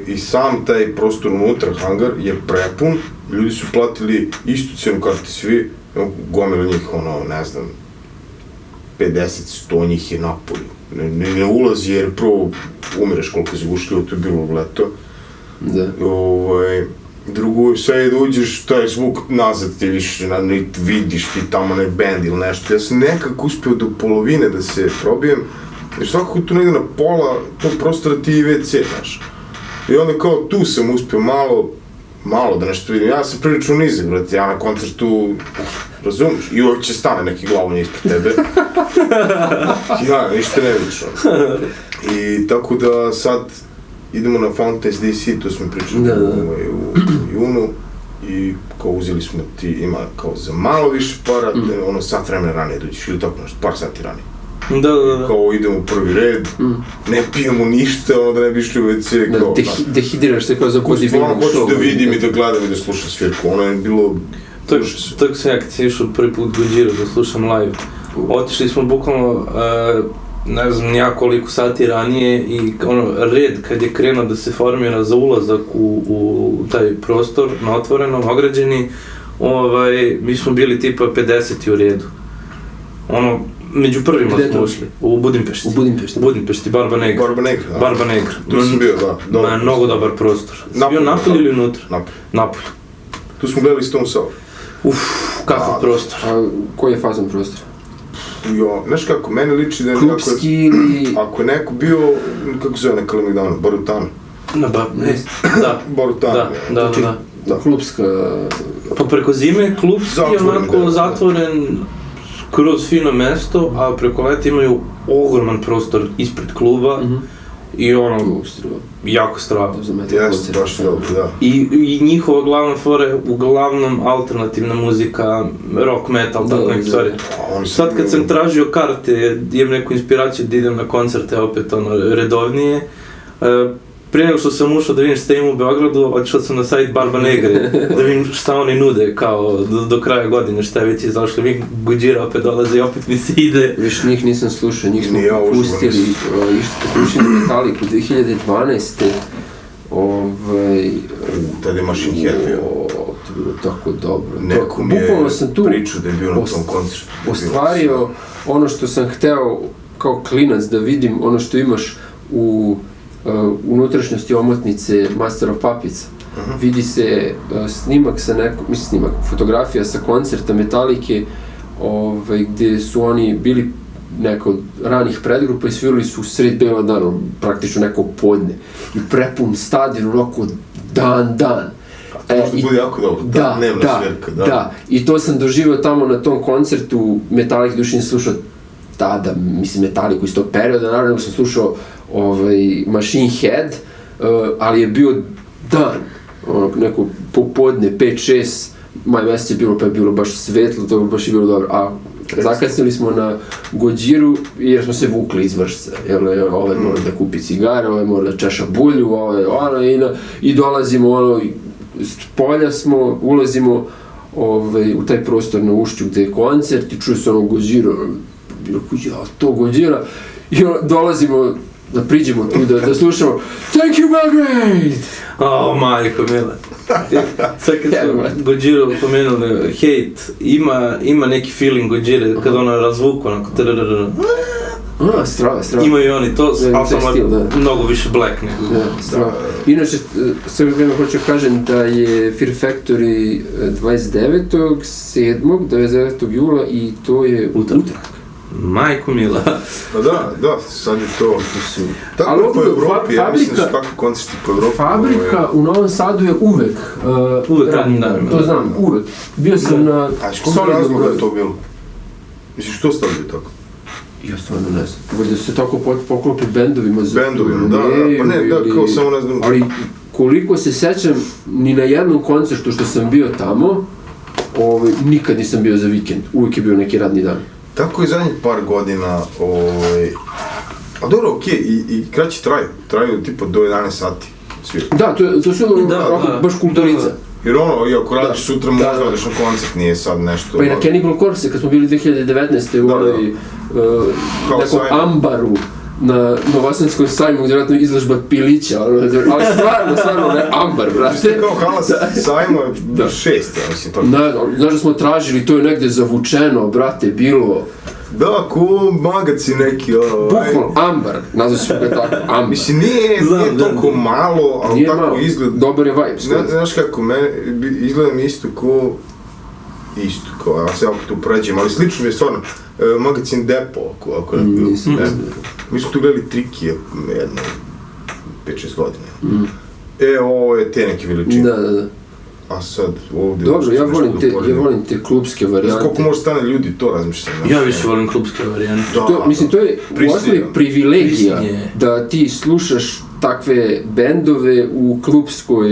I sam taj prostor unutra, hangar, je prepun, ljudi su platili istu cijenu kao ti svi, gomila njih, ne znam, 50-100 njih je napolju. Ne ulazi jer prvo umireš koliko si gušljivo, to je bilo leto. Da. Drugo, sve da uđeš, taj zvuk nazad ti više, niti vidiš ti tamo ne band ili nešto. Ja sam nekako uspio do polovine da se probijem, jer svakako tu negde na pola tog prostora ti je WC, znaš. I onda kao tu sam uspio malo da nešto vidim. Ja sam prilično nizak, brate, ja na koncertu, razumiješ, i uvijek će stane neki glavonje ispred tebe. Ja, ništa ne vidiš, I tako da sad idemo na Fountains DC, to smo pričali u junu, i kao uzeli smo ti, ima kao za malo više para, sat vremena ranije dođeš, ili tako nešto, par sati ranije. Da. Kao idemo u prvi red, ne pijemo ništa, da ne bi išli u WC, kao... Dehidriraš se kao za bodybuilding show. Hoću da vidim i da gledam i da slušam svirku, ono je bilo... Tako sam ja kad sam išao prvi put Gojira da slušam live. Otišli smo bukvalno, ne znam nija koliko sati ranije i red kad je krenuo da se formira za ulazak u taj prostor na otvorenom, ograđeni, mi smo bili tipa 50 u redu. Među prvima smo ušli, u Budimpešti. U Budimpešti, Barba Negra. Barba Negra. Tu sam bio, da. Mnogo dobar prostor. Si bio napolje ili unutra? Napolje. Tu smo gledali Stone Sour. Kakav prostor. A koji je fazan prostor? Znaš kako, meni liči da je neko... Klubski ili... Ako je neko bio, kako zove neka Lemigdana, Barutana. Da. Barutana. Da. Klubska... Pa preko zime klubski je onako zatvoren kroz fino mesto, a preko leta imaju ogroman prostor ispred kluba i jako strava. Jeste, baš dobro, da. I njihova glavna fora je uglavnom alternativna muzika, rock, metal, tako neke stvari. Sad kad sam tražio karte, imam neku inspiraciju da idem na koncerte opet redovnije, prije nego što sam ušao da vidim šta ima u Beogradu, otišao sam na sajt Barba Negre, da vidim šta oni nude, kao do kraja godine, šta je već izašlo, vidim Gojira opet dolaze i opet mi se ide. Viš, njih nisam slušao, njih smo pustili, slušali Metalliku 2012. Tada je Machine Head bio. To je bilo tako dobro. Neko mi je pričao da je bio na tom koncertu. Ostvario ono što sam hteo kao klinac da vidim, ono što imaš u unutrašnjosti omotnice Master of Puppets. Vidi se snimak sa fotografija sa koncerta Metallike, gdje su oni bili neko od ranih predgrupa i svirali su sred bela dana, praktično neko podne. I prepun stadion, onako dan. To možda bude jako dobro, dnevna svirka. Da, i to sam doživio tamo na tom koncertu Metallica, duši nisam slušao tada, mislim, Metalliku iz tog perioda, naravno sam slušao Machine Head, ali je bio dan, neko popodne, 5-6, maj mesec je bilo, pa je bilo baš svetlo, to baš je bilo dobro, a zakasnili smo na Gojiru jer smo se vukli iz vršca, jer ovaj mora da kupi cigare, ovaj mora da češa bulju, i dolazimo, s polja smo, ulazimo u taj prostor na Ušću gde je koncert i čuje se Gojira, to Gojira, i dolazimo da priđemo tu, da slušamo Thank you Belgrade! Majko mila. Sad kad smo Gojiru pomenuli, hate, ima neki feeling Gojire kad ona razvuku, onako strava. Imaju i oni to, ali samo mnogo više black nego. Strava. Inače, sve vreme hoću kažem da je Fear Factory 29. jula i to je utorak. Majko mila. Pa da, sad je to. Tako je po Evropi, ja mislim da su tako koncerti po Evropi. Fabrika u Novom Sadu je uvek radnim danima. To znam, uvek. Bio sam na solidnom razloga je to bilo? Misliš, što stavljaju tako? Ja stvarno ne znam. Da se tako poklopi bendovima za... Bendovima, da, pa ne, da, kao samo ne znam... Ali koliko se sećam, ni na jednom koncertu što sam bio tamo, nikad nisam bio za vikend, uvijek je bio neki radni dan. Tako i zadnjih par godina, a dobro, okej, i kraći traju tipa do 11 sati svirka. Da, to su baš kulturica. Jer i ako radiš sutra možda odeš na koncert, nije sad nešto... Pa i na Cannibal Corpse, kad smo bili 2019. u nekom ambaru, na Novosadskom sajmu gdje vjerojatno izložba pilića, ali stvarno ne, ambar, brate. Isto kao hala sajma 6, ja mislim to. Znaš da smo tražili, to je negdje zavučeno, brate, bilo. Da, ko magaci neki, bukvalno, ambar, nazvat ću ga tako, ambar. Mislim, nije toliko malo, ali nije tako malo. izgleda. Dobar je vibe. Znaš kako, izgleda mi isto ko, ja se opet upoređujem, ali slično mi je stvarno, magazin Depo, ako je bilo. Mi smo tu gledali Trikije jedno 5-6 godina. Ovo je te neke veličine. Da. A sad ovdje... Dobro, ja volim te klubske varijante. Znaš koliko može stane ljudi, to razmišljam. Ja više volim klubske varijante. Mislim, to je u osnovi privilegija da ti slušaš takve bendove u klubskoj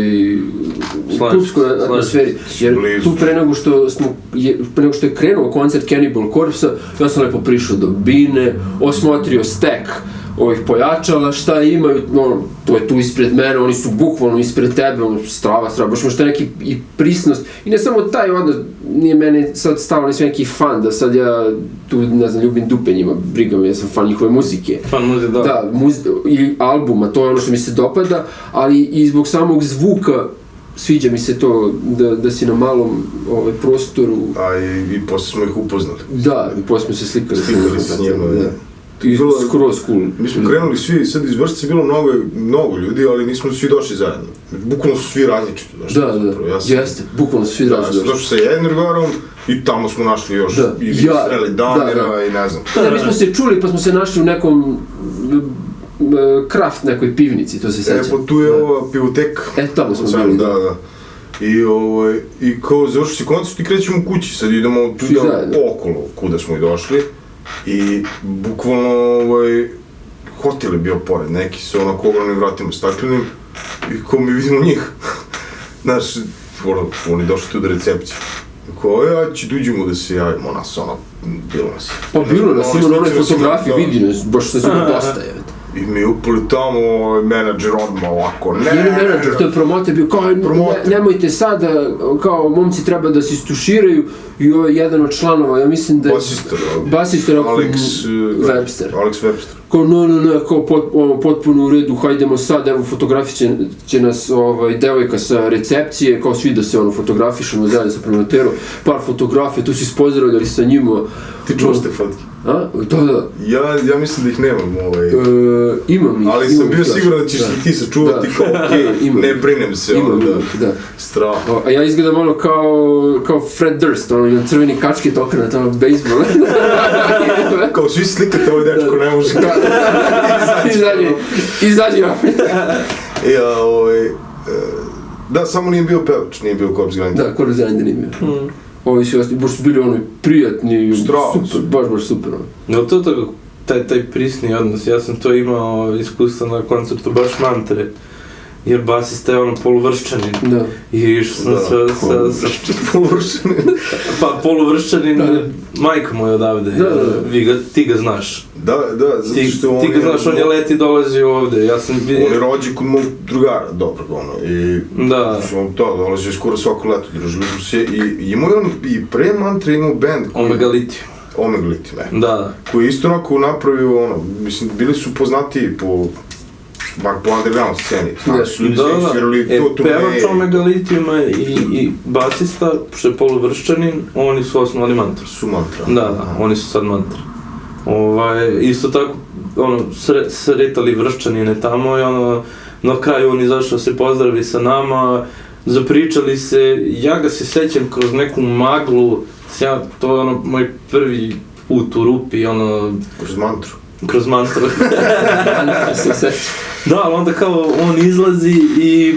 atmosferi. Jer tu pre nego što je krenuo koncert Cannibal Corpse-a, ja sam lepo prišao do bine, osmotrio stek ovih pojačala, šta imaju, to je tu ispred mene, oni su bukvalno ispred tebe, strava, baš možda neki i prisnost, i ne samo taj odnos, nije meni sad stalo nisam neki fan, da sad ja tu, ne znam, ljubim dupe njima, briga me, ja sam fan njihove muzike. Fan muzike, da. Da, i albuma, to je ono što mi se dopada, ali i zbog samog zvuka, sviđa mi se to da si na malom prostoru. A i posle smo ih upoznali. Da, i posle smo se slikali s njima, da. Skroz cool. Mi smo krenuli svi, sad iz Vršca je bilo mnogo ljudi, ali nismo svi došli zajedno. Bukvalno su svi različito došli. Da, jeste, bukvalno su svi različito došli. Ja sam došli sa jednim drugarom i tamo smo našli još i sreli Damira i ne znam. Da, mi smo se čuli pa smo se našli u nekom kraft nekoj pivnici, to se sećam. Pa tu je ova pivoteka. Tamo smo bili. Da. I kao završi se koncert i krećemo u kući, sad idemo tu okolo kuda smo i došli. I bukvalno hotel je bio pored, neki su onako ogromnim vratima staklenim i kao mi vidimo njih. Znaš, oni došli tu do recepcije. Kao, ja ću dođemo da se javimo, nas bilo nas. Pa bilo nas, ima na onoj fotografiji, vidi nas, baš se zove dosta je. I mi upali tamo, menadžer odmah ovako, ne. Nije menadžer, to je promoter bio, kao nemojte sada, kao momci treba da se istuširaju i ovo je jedan od članova, ja mislim da je... Basistor, Alex Webster. Kao ne, kao potpuno u redu, hajdemo sad, evo fotografit će nas devojka sa recepcije, kao svi da se fotografišemo zajedno sa promoterom, par fotografija, tu si spozdravljali sa njima. Ti čuvaš te fotke? Da. Ja mislim da ih nemam imam ih. Ali sam bio siguran da ćeš ih ti sačuvati kao okej, ne brinem se strah. A ja izgledam ono kao Fred Durst, imam crveni kačket okrenat, bejsbol. Kao svi slikate ovaj dečko, ne može. Izađi opet. Da, samo nije bio pevač, nije bio Corpse Grinder. Da, Corpse Grinder nije bio. Ovi su baš su bili prijatni, super, baš super. No to je tako, taj prisni odnos, ja sam to imao iskustvo na koncertu baš Mantre, jer basista je poluvrščanin. Da. I išao sam sa poluvrščanin. Pa poluvrščanin, majka mu je odavde, ti ga znaš. Da, zato što on je... Ti ga znaš, on je leti dolazio ovde, ja sam... On je rođen kod mog drugara, dobro, i... Da. Dolazio skoro svako leto, družili smo se i imao je on i pre Mantre imao band koji... Omega Lithium, Da. Koji je isto onako napravio, mislim, bili su poznatiji bar po underground sceni, znaš, ljudi se iširali to pevač Omega Lithiuma i basista, što je poluvrščanin, oni su osnovali Mantru. Da, oni su sad Mantra. Isto tako, sretali vrščanine tamo i na kraju on izašao se pozdravi sa nama, zapričali se, ja ga se sećam kroz neku maglu, to je moj prvi put u rupi, kroz mantru. Da, ali onda kao on izlazi i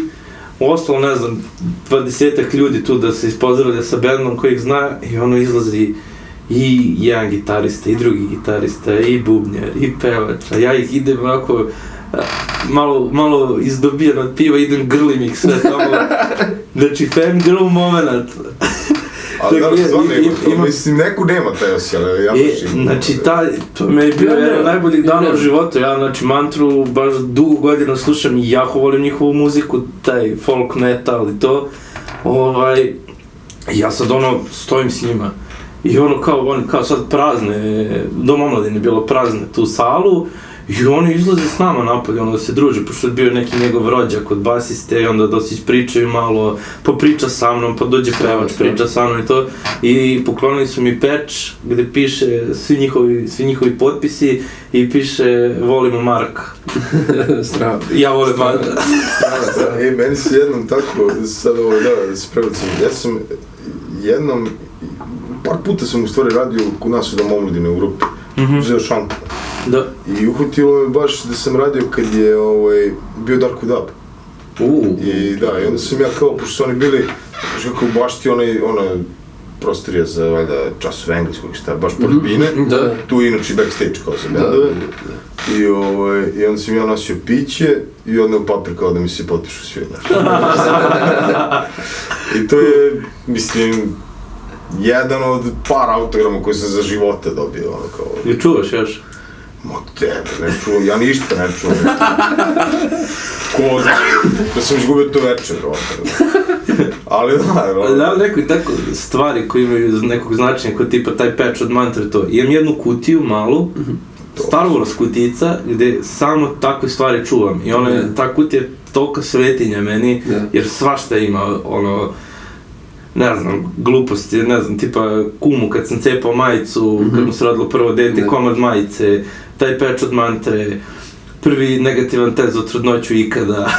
ostalo, ne znam, 20-ak ljudi tu da se ispozdravlja sa bendom kojih zna i izlazi i jedan gitarista, i drugi gitarista, i bubnjar, i pevač, a ja ih idem ovako malo izdobijan od piva, idem grlim ih sve tamo, znači fangirl moment. Ali da, stvarno mislim, neku nema taj osjećaj, ali ja baš imam. Znači, to me je bio jedan od najboljih dana u životu, ja znači Mantru baš dugo godina slušam i jako volim njihovu muziku, taj folk metal i to, ja sad stojim s njima i oni kao sad prazne, Dom omladine je bilo prazne tu salu I oni izlaze s nama napolje, da se druže, pošto je bio neki njegov rođak od basiste i onda da se ispričaju malo, popriča sa mnom, pa dođe pevač, priča sa mnom i to. I poklonili su mi patch gde piše svi njihovi potpisi i piše volimo Marka. Strava. Ja volim Marka. Strava. Meni se jednom tako, sad da se prebacim, ja sam jednom, par puta sam u stvari radio kod nas u Domu omladine u Rupi, uzeo šanku. Da. I uhvatilo me baš da sam radio kad je bio Darko Dab. I da, i onda sam ja kao, pošto su oni bili, kako u bašti ona prostorija za, valjda, časove engleskog i šta, baš pored Bine, tu je inače backstage kao za bendove. I onda sam ja nosio piće i odneo papir kao da mi se potišu svi, znaš. I to je, mislim, jedan od par autograma koji sam za života dobio, ono kao... I čuvaš još? Ma tebe, ne čuvam, ja ništa ne čuvam. Ko zna, da sam izgubio to večer, ali da, nekoj tako stvari koje imaju nekog značenja, kao tipa taj patch od mantre to. Imam jednu kutiju malu, Star Wars kutica, gde samo takve stvari čuvam. I ta kutija je tolika svetinja meni, jer svašta ima, ne znam, gluposti, ne znam, tipa kumu kad sam cepao majicu, kad mu se rodilo prvo dete, komad majice, taj patch od mantre, prvi negativan test za trudnoću ikada.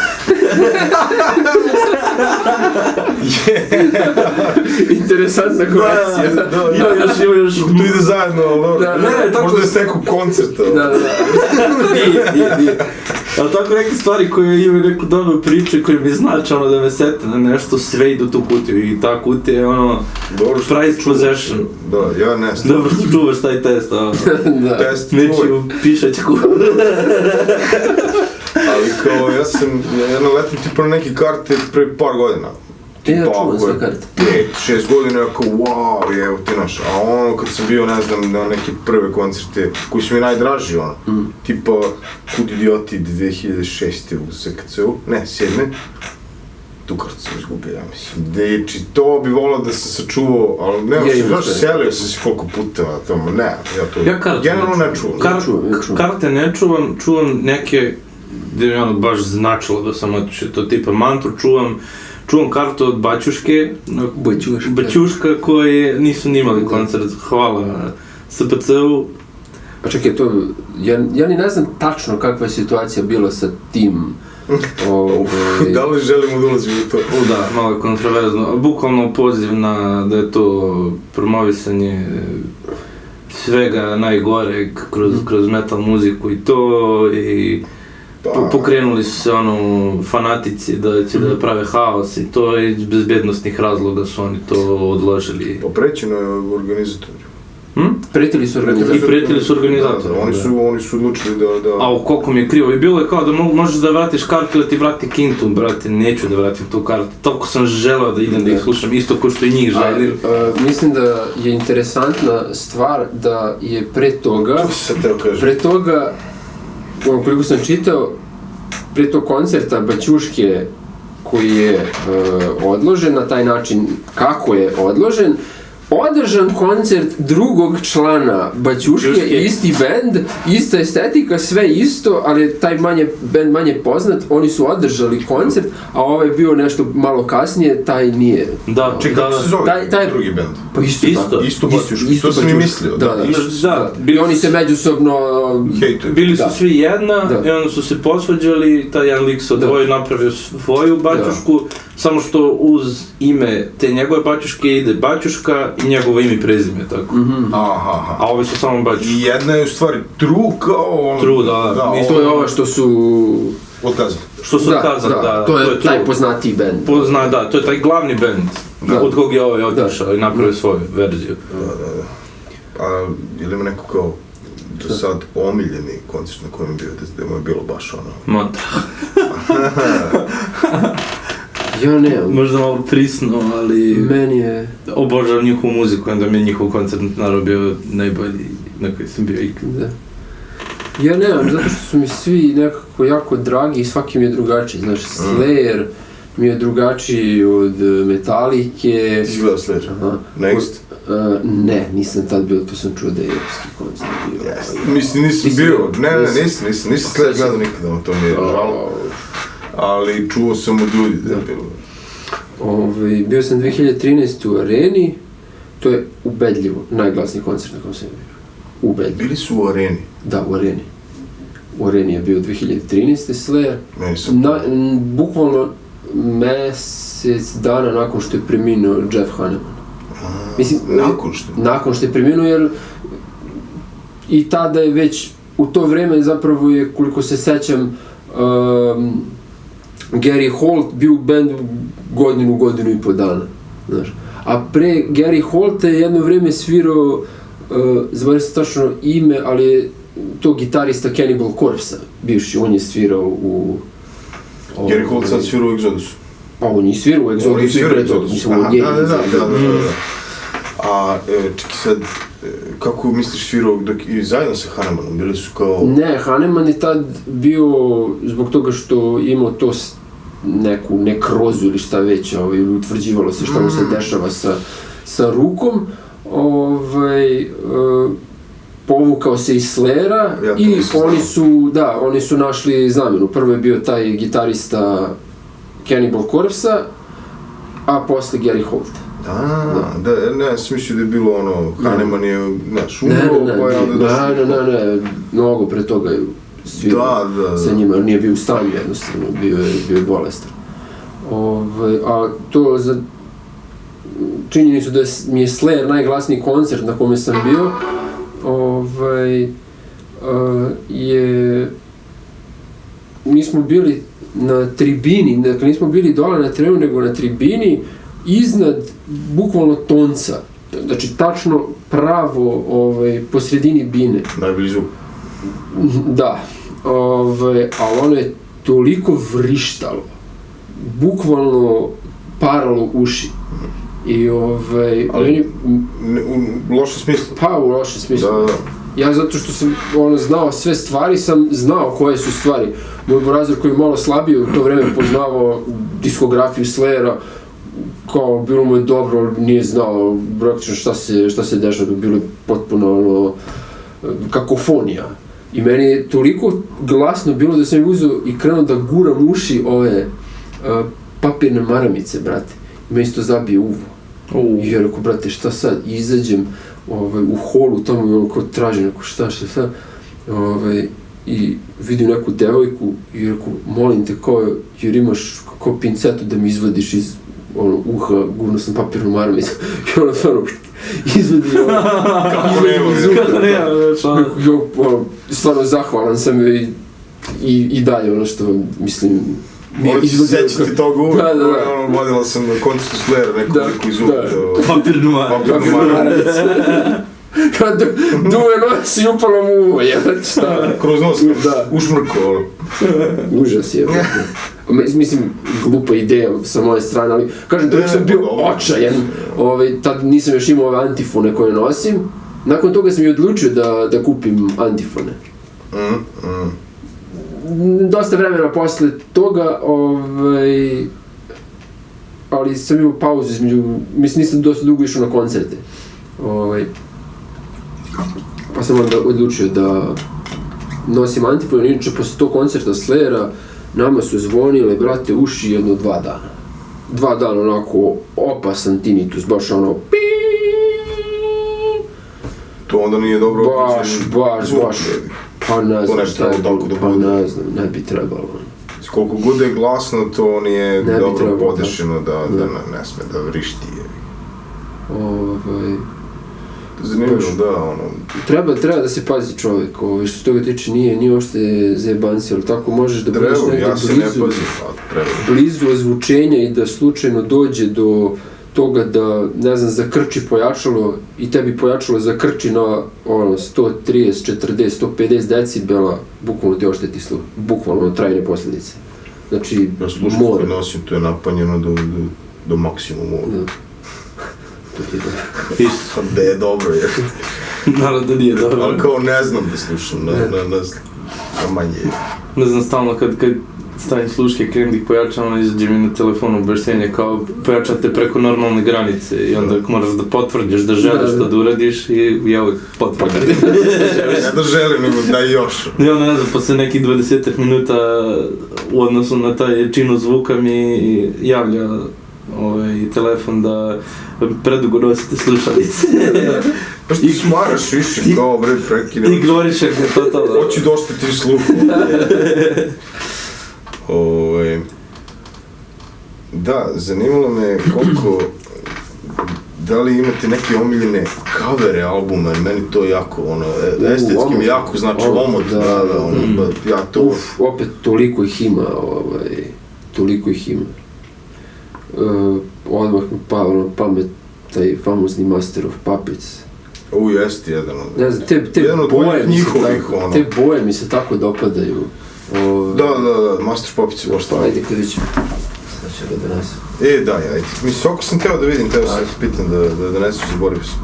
Interesantna korekcija. Još tu ide zajedno, možda je s nekog koncerta. Nije. Ali tako neke stvari koje imaju neku dobru priču i koje mi znači da me sete na nešto, sve idu tu kutiju i ta kutija je prized possession. Da, ja ne znam. Dobro čuvaš taj test, Test nečiju pišaćku. Ali kao, ja sam naletim tipa na neke karte pre par godina. Ja čuvam sve karte. 5-6 godina, jako wow, evo ti naš. A kad sam bio, ne znam, na neke prve koncerte, koji su mi najdraži, tipa Kud idioti 2006. u SKC-u, ne, 7. Tu kartu sam izgubio, ja mislim. Deči, to bi volao da sam sačuvao, ali ne, znaš, selio sam se koliko puta na tomu, ne, ja to generalno ne čuvam. Karte ne čuvam neke gde mi baš značilo da sam otišao, to tipa mantru čuvam kartu od Baćuške, Baćuška koji nisu nimali koncert, hvala SPC-u. Pa čekaj, to, ja ni ne znam tačno kakva je situacija bila sa tim. Da li želimo da ulazimo u to? Da, malo je kontroverzno. Bukvalno poziv da je to promovisanje svega najgoreg kroz metal muziku i to i pokrenuli su se fanatici da će da prave haos i to iz bezbednostnih razloga su oni to odložili. Pa prećeno je organizatori. Pretili su organizatori. Oni su odlučili da... A koliko mi je krivo. I bilo je kao da možeš da vratiš kartu ili ti vrati kintu, brate, neću da vratim tu kartu. Toliko sam želeo da idem da ih slušam, isto ko što i njih želim. Mislim da je interesantna stvar da je pre toga, koliko sam čitao, pre tog koncerta Baćuške koji je odložen na taj način kako je odložen, održan koncert drugog člana Baćuške, isti bend, ista estetika, sve isto, ali taj bend manje poznat, oni su održali koncert, a ovaj je bio nešto malo kasnije, taj nije. Da, kako se zove taj drugi bend? Pa isto Baćuške, to sam i mislio. Da, oni se međusobno... Bili su svi jedna i onda su se posvađali, taj jedan lik se odvojio, napravio svoju Baćušku, samo što uz ime te njegove Baćuške ide Baćuška i njegovo ime i prezime, tako. A ovi su samo Baćuška. I jedna je u stvari True kao... True, da. To je ovo što su... Otkazali. Što su otkazali, da. To je taj poznatiji bend. Da, to je taj glavni bend od kog je ovaj otišao i napravio svoju verziju. Da. A ili ima neko kao do sad omiljeni koncert na kojem je bio, da mu je bilo baš Mantra. Ja nemam. Možda malo prisno, ali... Meni je... Obožavam njihovu muziku, onda mi je njihov koncert naravno bio najbolji na koji sam bio ikad. Da. Ja nemam, zato što su mi svi nekako jako dragi i svaki mi je drugačiji. Znaš, Slayer, mi je drugačiji od Metalike. Ti si gledao Slayer? Next? Ne, nisam tad bio, to sam čuo da je epski koncert bio. Mislim, nisam bio, nisam Slayer gledao nikada, to mi je žalo. Ali čuo sam od ljudi da je bilo. Bio sam 2013. u Areni, to je ubedljivo najglasniji koncert na kom sam bio. Ubedljivo. Bili su u Areni? Da, u Areni. U Areni je bio 2013. Slayer. Meni sam... Bukvalno mjesec dana nakon što je preminuo Jeff Hanneman. Mislim, nakon što je preminuo, jer i tada je već u to vrijeme zapravo je, koliko se sećam, Gary Holt bio u bendu godinu i po dana, znaš. A pre Gary Holta je jedno vrijeme svirao, zaboravim se tačno ime, ali je to gitarista Cannibal Corpse-a, bivši, on je svirao u... Gary Holt sad svirao u Exodusu. Pa on je svirao u Exodusu i pre toga, mislim, on je... Da. A, čekaj sad, kako misliš svirao i zajedno sa Hannemanom, bili su kao... Ne, Hanneman je tad bio, zbog toga što imao to neku nekrozu ili šta već, utvrđivalo se šta mu se dešava sa rukom, povukao se iz Slayera i oni su našli zamjenu. Prvo je bio taj gitarista Cannibal Corpse-a, a posle Gary Holt. Ne, sam mislio da je bilo ono, Hanneman je, znaš, umro, Ne, mnogo pre toga je svirao sa njima, jer nije bio u stanju jednostavno, bio je bolestan. A to za činjenicu da mi je Slayer najglasniji koncert na kome sam bio, mi smo bili na tribini, dakle nismo bili dole na terenu, nego na tribini iznad bukvalno tonca, znači tačno pravo po sredini bine. Najbolji zvuk. Da, ali ono je toliko vrištalo, bukvalno paralo uši. Ali u lošem smislu? Pa, u lošem smislu. Da. Ja zato što sam znao sve stvari, sam znao koje su stvari. Moj burazir koji je malo slabiji u to vreme poznavao diskografiju Slayera, kao bilo mu je dobro, nije znao praktično šta se dešava, bilo je potpuno kakofonija. I meni je toliko glasno bilo da sam ih uzeo i krenuo da guram uši ove papirne maramice, brate. I meni se to zabije uvo. I ja rekao, brate, šta sad? I izađem u holu tamo i kao tražim neko šta. I vidim neku devojku i rekao, molim te, jer imaš kao pincetu da mi izvadiš iz uha, gurno sam papirnu maramicu. I ono stvarno izvadi kako nema, stvarno zahvalan sam i dalje ono što mislim. Sećati toga uvijek, vodila sam na koncertu Slayera nekoliko iz uvijek. Papirnu maramicu. Kad duve nosi upalo mu uvo, šta? Kroz nos, ušmrko. Užas je. Mislim, glupa ideja sa moje strane, ali kažem, dok sam bio očajan, tad nisam još imao ove antifone koje nosim, nakon toga sam i odlučio da kupim antifone. Dosta vremena posle toga, ali sam imao pauzu između, mislim nisam dosta dugo išao na koncerte. Pa sam onda odlučio da nosim antifone, inače posle tog koncerta Slayera nama su zvonile, brate, uši jedno 2 dana. 2 dana onako opasan tinnitus, baš ono to onda nije dobro baš. Pa ne znam šta je bilo, pa ne znam, ne bi trebalo. Koliko god je glasno, to nije dobro podešeno da ne sme da vrišti. Zanimljivo, da, ono... Treba da se pazi čovjek, što se toga tiče nije uopšte zajebanci, ali tako možeš da budeš negdje blizu ozvučenja i da slučajno dođe do toga da, ne znam, zakrči pojačalo i tebi pojačalo zakrči na 130, 40, 150 decibela, bukvalno ti ošteti sluh, bukvalno trajne posljedice. Znači, ja slušam kad nosim, to je napanjeno do maksimuma. Isto. Da je dobro, je. Naravno da nije dobro. Ali kao ne znam da slušam, ne znam, a manje. Ne znam, stalno stavim sluške, krenem da ih pojačam, izađe mi na telefonu objašnjenje kao pojačate preko normalne granice i onda moraš da potvrdiš da želiš to da uradiš i ja uvijek potvrdim. Ne da želim, nego da još. I onda ne znam, posle nekih 20 minuta u odnosu na taj jačinu zvuka mi javlja telefon da predugo nosite slušalice. Pa što ti smaraš više, kao bre prekine. I govoriš je totalno. Hoću da oštetiš sluhu. Da, zanimalo me koliko, da li imate neke omiljene kavere albuma, meni to jako, estetski mi jako znači omot, ja to... Opet, toliko ih ima, odmah mi pao na pamet taj famozni Master of Puppets. Jeste jedan od... Ne znam, te boje mi se tako dopadaju. Da, Master of Puppets je baš tako. Ajde, kad vidim, sad će ga donesem. Daj, ajde. Mislim, ako sam teo da vidim, teo sam pitan da doneseš, zaboravio sam.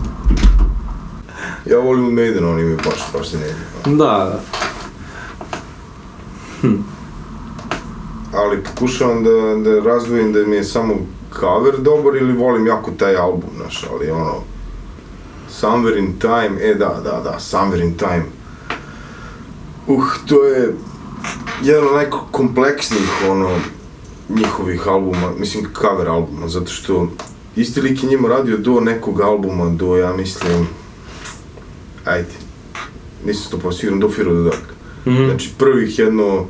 Ja volim Maiden, oni mi baš se ne vidim. Da. Ali pokušavam da razdvojim da mi je samo cover dobar ili volim jako taj album, znaš, ali Somewhere in Time, da, Somewhere in Time. To je jedan od najkompleksnijih, njihovih albuma, mislim cover albuma, zato što isti lik je njima radio do nekog albuma, do, ja mislim, nisam 100% siguran, do Fear of the Dark. Znači, prvih jedno,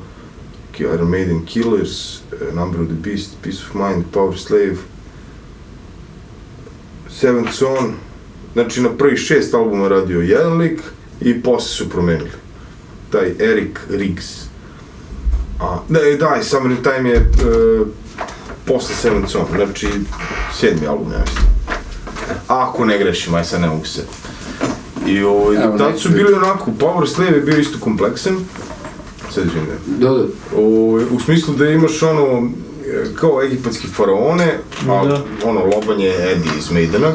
Iron Maiden, Killers, Number of the Beast, Peace of Mind, Power Slave, Seventh Son, znači na prvih 6 albuma radio jedan lik i posle su promenili. Taj Eric Riggs. I Summer in Time je posle Seventh Son, znači 7. album, ja mislim. Ako ne grešim, sad ne mogu se. I tad su bili onako, Power Slave je bio isto kompleksan. Sad izvijem. Da. U smislu da imaš kao egipatski faraone, lobanje Eddie iz Maidena.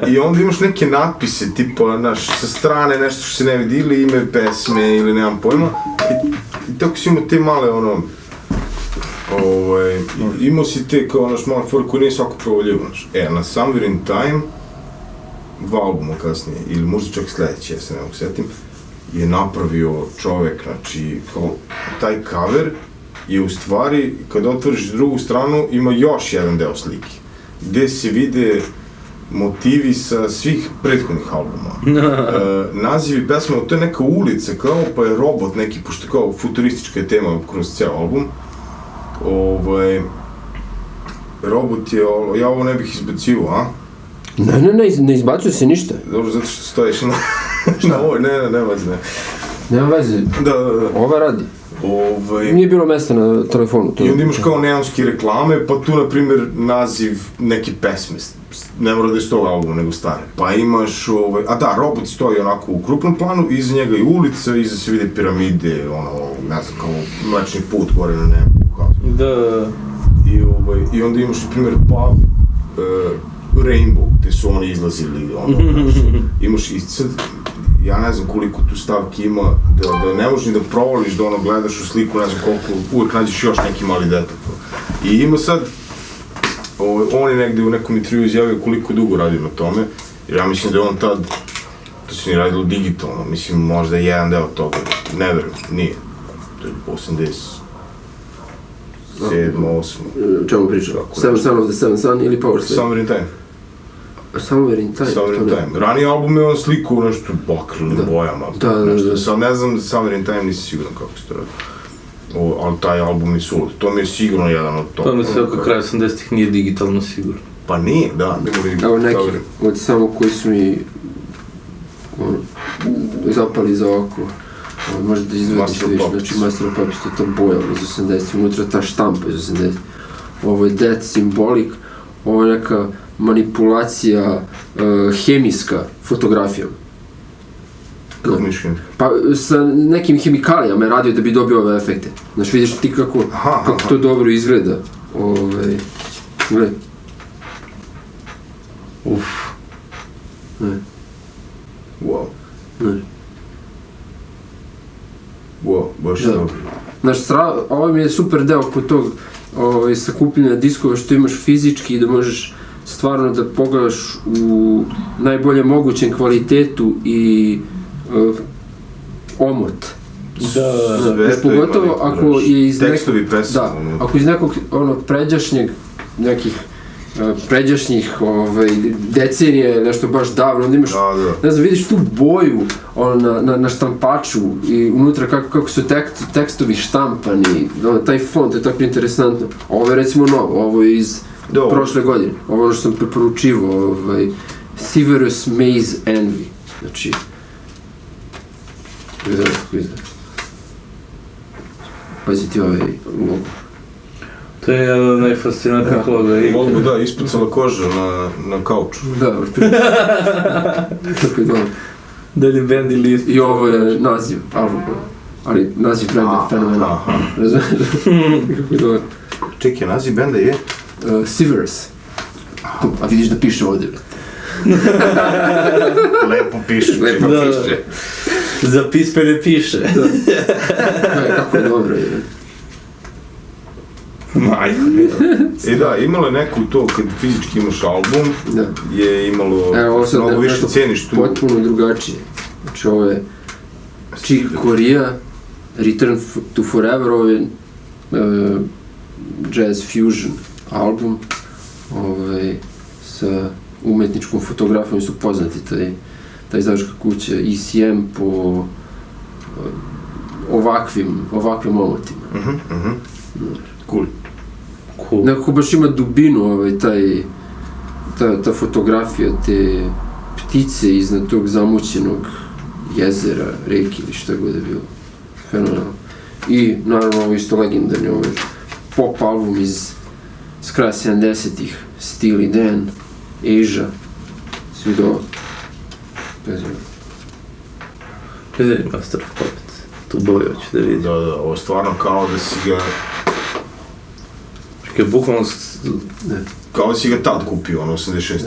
I onda imaš neke natpise, tipa, sa strane nešto što se ne vidi, ili ime pesme, ili nemam pojma. I tako si imao te male, imao si te kao male fore koje nije svako provoljivo, na Somewhere in Time, 2 albuma kasnije, ili možda čak sledeći, ja se ne mogu setim, je napravio čovek, znači, kao, taj cover je u stvari, kada otvoriš drugu stranu, ima još jedan deo slike, gde se vide motivi sa svih prethodnih albuma. Nazivi pesma, to je neka ulica kao, pa je robot neki, pošto kao futuristička je tema kroz ceo album. Robot je, ja ovo ne bih izbacivo, a? Ne izbacuje se ništa. Dobro, zato što stojiš na ovoj, ne veze, ne. Nema veze, ova radi. Nije bilo mesta na telefonu. I onda imaš kao neonske reklame, pa tu, na primjer, naziv neke pesme, ne mora da je s tog albuma, nego stare. Pa imaš, robot stoji onako u krupnom planu, iza njega je ulica, iza se vide piramide, ne znam, kao mlečni put gore na nebu. Da. I onda imaš, na primjer, pub, Rainbow, gde su oni izlazili, imaš i sad, ja ne znam koliko tu stavki ima, da ne možeš ni da provoliš, da gledaš u sliku, ne znam koliko, uvijek nađeš još neki mali detalj. I ima sad, on je negde u nekom intervju izjavio koliko dugo radio na tome, jer ja mislim da je on tad, to se nije radilo digitalno, mislim možda je jedan deo toga, ne verujem, nije, to je 87, 8. Čemu pričam? Seven Son of the Seventh Son ili Power Slave? Somewhere in Time. Somewhere in Time. Raniji album je on sliku nešto bakrnim bojama. Da. Sad ne znam, Somewhere in Time nisam siguran kako se to radi. Ali taj album je sulud. To mi je sigurno jedan od toga. To mi se oko kraja 80-ih nije digitalno sigurno. Pa nije, da. Evo neki od samo koji su mi zapali za oko. Možda da izvediš više, znači Master of Puppets, to je ta boja iz 80-ih, unutra ta štampa iz 80-ih. Ovo je Death Symbolic, ovo je neka manipulacija hemijska fotografijom. Kako misliš hemijska? Pa sa nekim hemikalijama je radio da bi dobio ove efekte. Znaš, vidiš ti kako to dobro izgleda. Gledaj. Wow. Ne. Wow, baš dobro. Znaš, ovo mi je super deo kod tog sakupljanja diskova što imaš fizički i da možeš stvarno da pogledaš u najboljem mogućem kvalitetu i omot. Da, pogotovo ako je iz tekstovi pesama. Da, ako iz nekog nekih pređašnjih decenija ili nešto baš davno, onda imaš, ne znam, vidiš tu boju na štampaču i unutra kako su tekstovi štampani, taj font je tako interesantno. Ovo je recimo novo, ovo je iz prošle godine, ovo je ono što sam preporučivao, Severus Maze Envy, znači, gledaj kako izgleda. Pazi ti ovaj logo. To je jedan od najfascinantnijih loga. Mogu da, ispucala koža na kauču. Da, tako je dobro. Dalje band ili ispucala. I ovo je naziv albuma, ali naziv benda je fenomenal. Razumiješ? Kako je dobro. Čekaj, naziv benda je? Severus. A vidiš da piše ovdje, brate. Lepo piše. Lepo piše. Za pisme ne piše. Kako je dobro je. I da, imalo je neku to kad fizički imaš album, je imalo mnogo više cijeniš tu. Potpuno drugačije. Znači ovo je Chick Corea, Return to Forever, ovo je Jazz Fusion album sa umetničkom fotografijom, su poznati ta izdavačka kuća ECM po ovakvim omotima. Cool. Nekako baš ima dubinu ta fotografija, te ptice iznad tog zamućenog jezera, reke ili šta god je bilo. Fenomenalno. I naravno ovo isto legendarni, ovo je pop album iz kraja 70-ih, Steely Dan, Asia, svi do ovo. Gledaj Master of Puppets, tu boju hoću da vidim. Da, ovo stvarno kao da si ga... Bukvalno... Kao da si ga tad kupio, 86.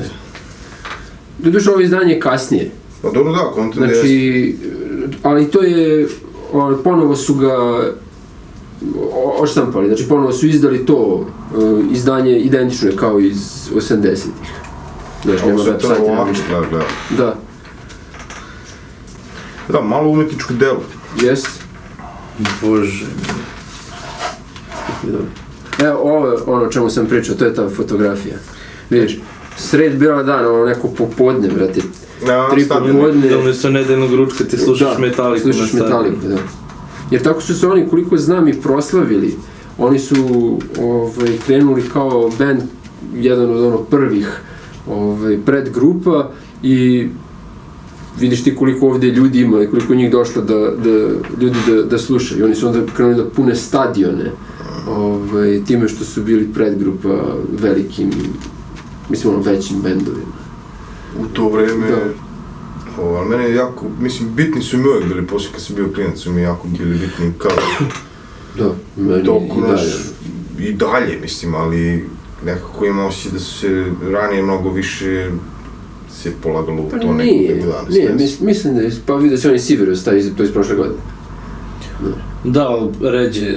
Doduše ovo izdanje je kasnije. Pa dobro da, kontent je... Znači, ali to je, ponovo su ga odštampali, znači ponovo su izdali to izdanje identično kao iz 80-ih. Znači, nema website, nema ništa. Da. Da, malo umetničko delo. Jest. Bože. Evo, ovo je ono o čemu sam pričao, to je ta fotografija. Vidiš, sred bijela dana, ono neko popodne, brate. 3 popodne. Da umjesto nedeljnog ručka ti slušaš Metaliku na stadionu. Slušaš Metaliku, da. Jer tako su se oni, koliko znam, i proslavili. Oni su krenuli kao band, jedan od prvih predgrupa i vidiš ti koliko ovdje ljudi ima i koliko njih došlo da slušaju. Oni su onda krenuli da pune stadione time što su bili predgrupa velikim, mislim većim bendovima. U to vreme, ali mene jako, mislim, bitni su mi uvijek bili, poslije kad sam bio klinac su mi jako bili bitni kao... Da, meni i dalje. I dalje, mislim, ali nekako imam osjećaj da su se ranije mnogo više se polagalo u to nekog danas. Nije, mislim da je, pa vidio se oni Severus, to iz prošle godine. Da, ali ređe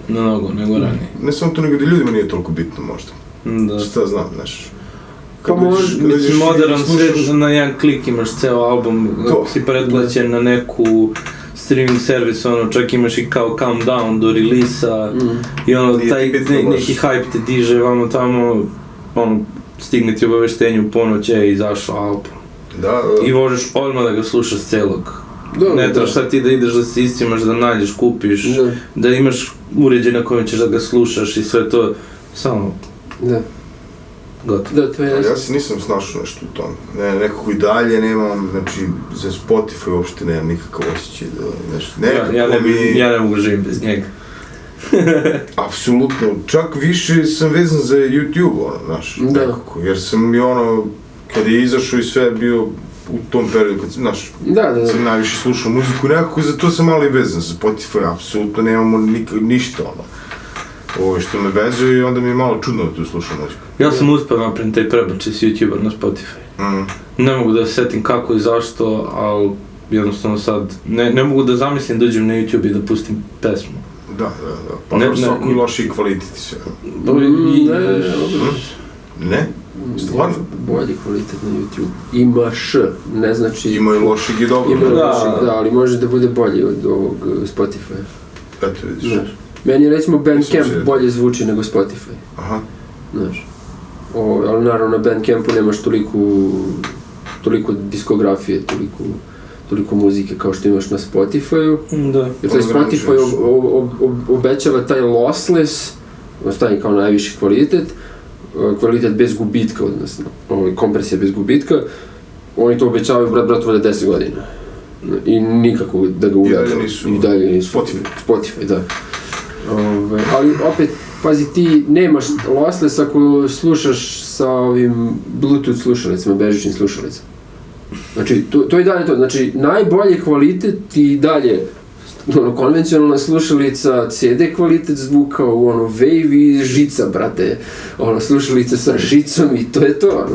mnogo nego ranije. Ne samo to, nego da ljudima nije toliko bitno možda. Da. Šta znam, znaš. Pa mislim, modern svijet, na jedan klik imaš ceo album, si pretplaćen na neku streaming servis, čak imaš i kao countdown do releasa i taj neki hype te diže, vamo tamo, stigne ti obaveštenje u ponoć, izašao album. I možeš odmah da ga slušaš celog. Ne trebaš sad ti da ideš da se istimaš, da nađeš, kupiš, da imaš uređaj na kojem ćeš da ga slušaš i sve to, samo... Da, to je jasno. Ja se nisam snašao nešto u tome. Nekako i dalje nemam, znači, za Spotify uopšte nemam nikakav osjećaj da nešto... Ja ne mogu živim bez njega. Apsolutno, čak više sam vezan za YouTube, znaš, nekako, jer sam i kad je izašao i sve bio u tom periodu, kad sam najviše slušao muziku, nekako za to sam malo i vezan za Spotify, apsolutno nemamo ništa, što me vezuje i onda mi je malo čudno da tu slušam muziku. Ja sam uspio napraviti taj prebačaj s YouTubera na Spotify. Ne mogu da setim kako i zašto, ali jednostavno sad, ne mogu da zamislim da uđem na YouTube i da pustim pesmu. Da. Pa ne, svako i loši kvalitet i sve. Ne? Stvarno? Bolji kvalitet na YouTube. Imaš, ne znači... Ima i loših i dobro. Ima loših, da, ali može da bude bolji od ovog Spotify. Eto vidiš. Znaš, meni recimo Bandcamp bolje zvuči nego Spotify. Aha. Znaš, ali naravno na Bandcampu nemaš toliko diskografije, toliko muzike kao što imaš na Spotify-u. Da. Jer taj Spotify obećava taj lossless, ostaje kao najviši kvalitet bez gubitka, odnosno kompresija bez gubitka. Oni to obećavaju, brat, 10 godina. I nikako da ga uvedu. I dalje nisu. Spotify, da. Ali opet, pazi, ti nemaš lossless ako slušaš sa ovim Bluetooth slušalicama, bežičnim slušalicama. Znači, to je dalje to. Znači, najbolji kvalitet i dalje konvencionalna slušalica, CD kvalitet zvuka, wave i žica, brate. Slušalica sa žicom i to je to.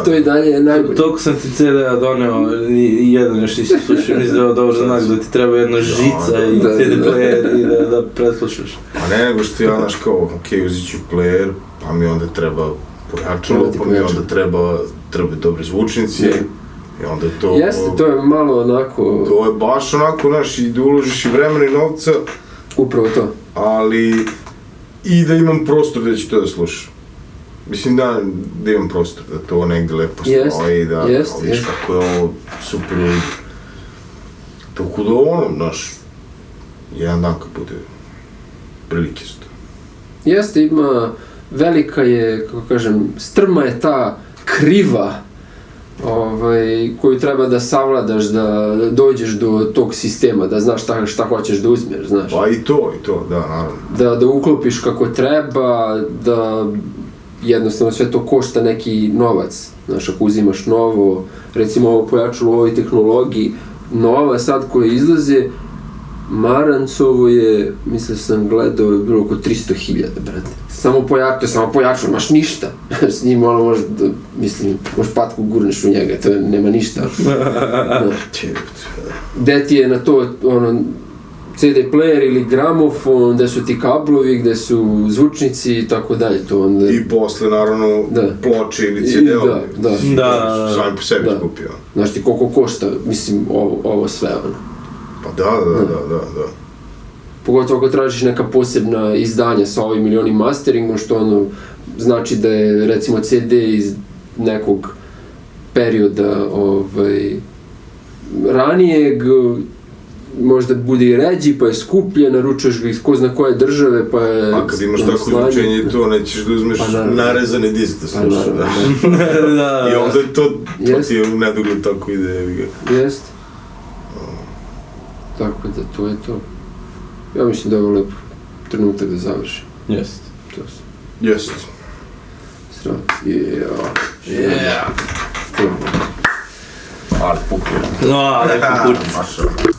To je dalje najbolje. Toliko sam ti CD-a doneo i jedan još nisi slušao, nisi dao dobar znak da ti treba jedna žica i CD player i da preslušaš. A ne nego što ja, znaš kao, uzit ću player, pa mi onda treba pojačalo, pa mi onda treba dobri zvučnici. I onda to... Jeste, to je malo onako... To je baš onako, znaš, i da uložiš i vremena i novca. Upravo to. Ali... I da imam prostor da ću to da slušam. Mislim da imam prostor, da to negde lepo stoji, da vidiš kako je ovo super. Tako da znaš, jedan dan kad bude prilike su to. Jeste, ima... Velika je, kako kažem, strma je ta kriva koju treba da savladaš, da dođeš do tog sistema, da znaš šta hoćeš da uzmeš, znaš. Pa i to, da, naravno. Da uklopiš kako treba, da jednostavno sve to košta neki novac. Znaš, ako uzimaš novo, recimo ovo pojačalo u ovoj tehnologiji, nova sad koja izlaze, Marancovo je, mislim sam gledao, je bilo oko 300.000, brate. Samo pojačalo, imaš ništa. S njim možeš patku gurneš u njega, to nema ništa. Gde ti je na to, CD player ili gramofon, gde su ti kablovi, gde su zvučnici i tako dalje. I posle, naravno, ploče ili CD-ovi. Da. Sami po sebi skupio. Znaš ti koliko košta, mislim, ovo sve, Pa da. Pogotovo ako tražiš neka posebna izdanja sa ovim ili onim masteringom, što znači da je recimo CD iz nekog perioda ranijeg, možda bude i ređi, pa je skuplje, naručuješ ga iz ko zna koje države, pa je... A kad imaš tako izlučenje to, nećeš da uzmeš narezani disk da slušaš. I onda je to ti je u nedogled tako ide. Jest. Tako da, to je to. Ja mislim da je ovo lep trenutak da završim. Jest. Jest. Sram. Ali pukio. Ali pukio.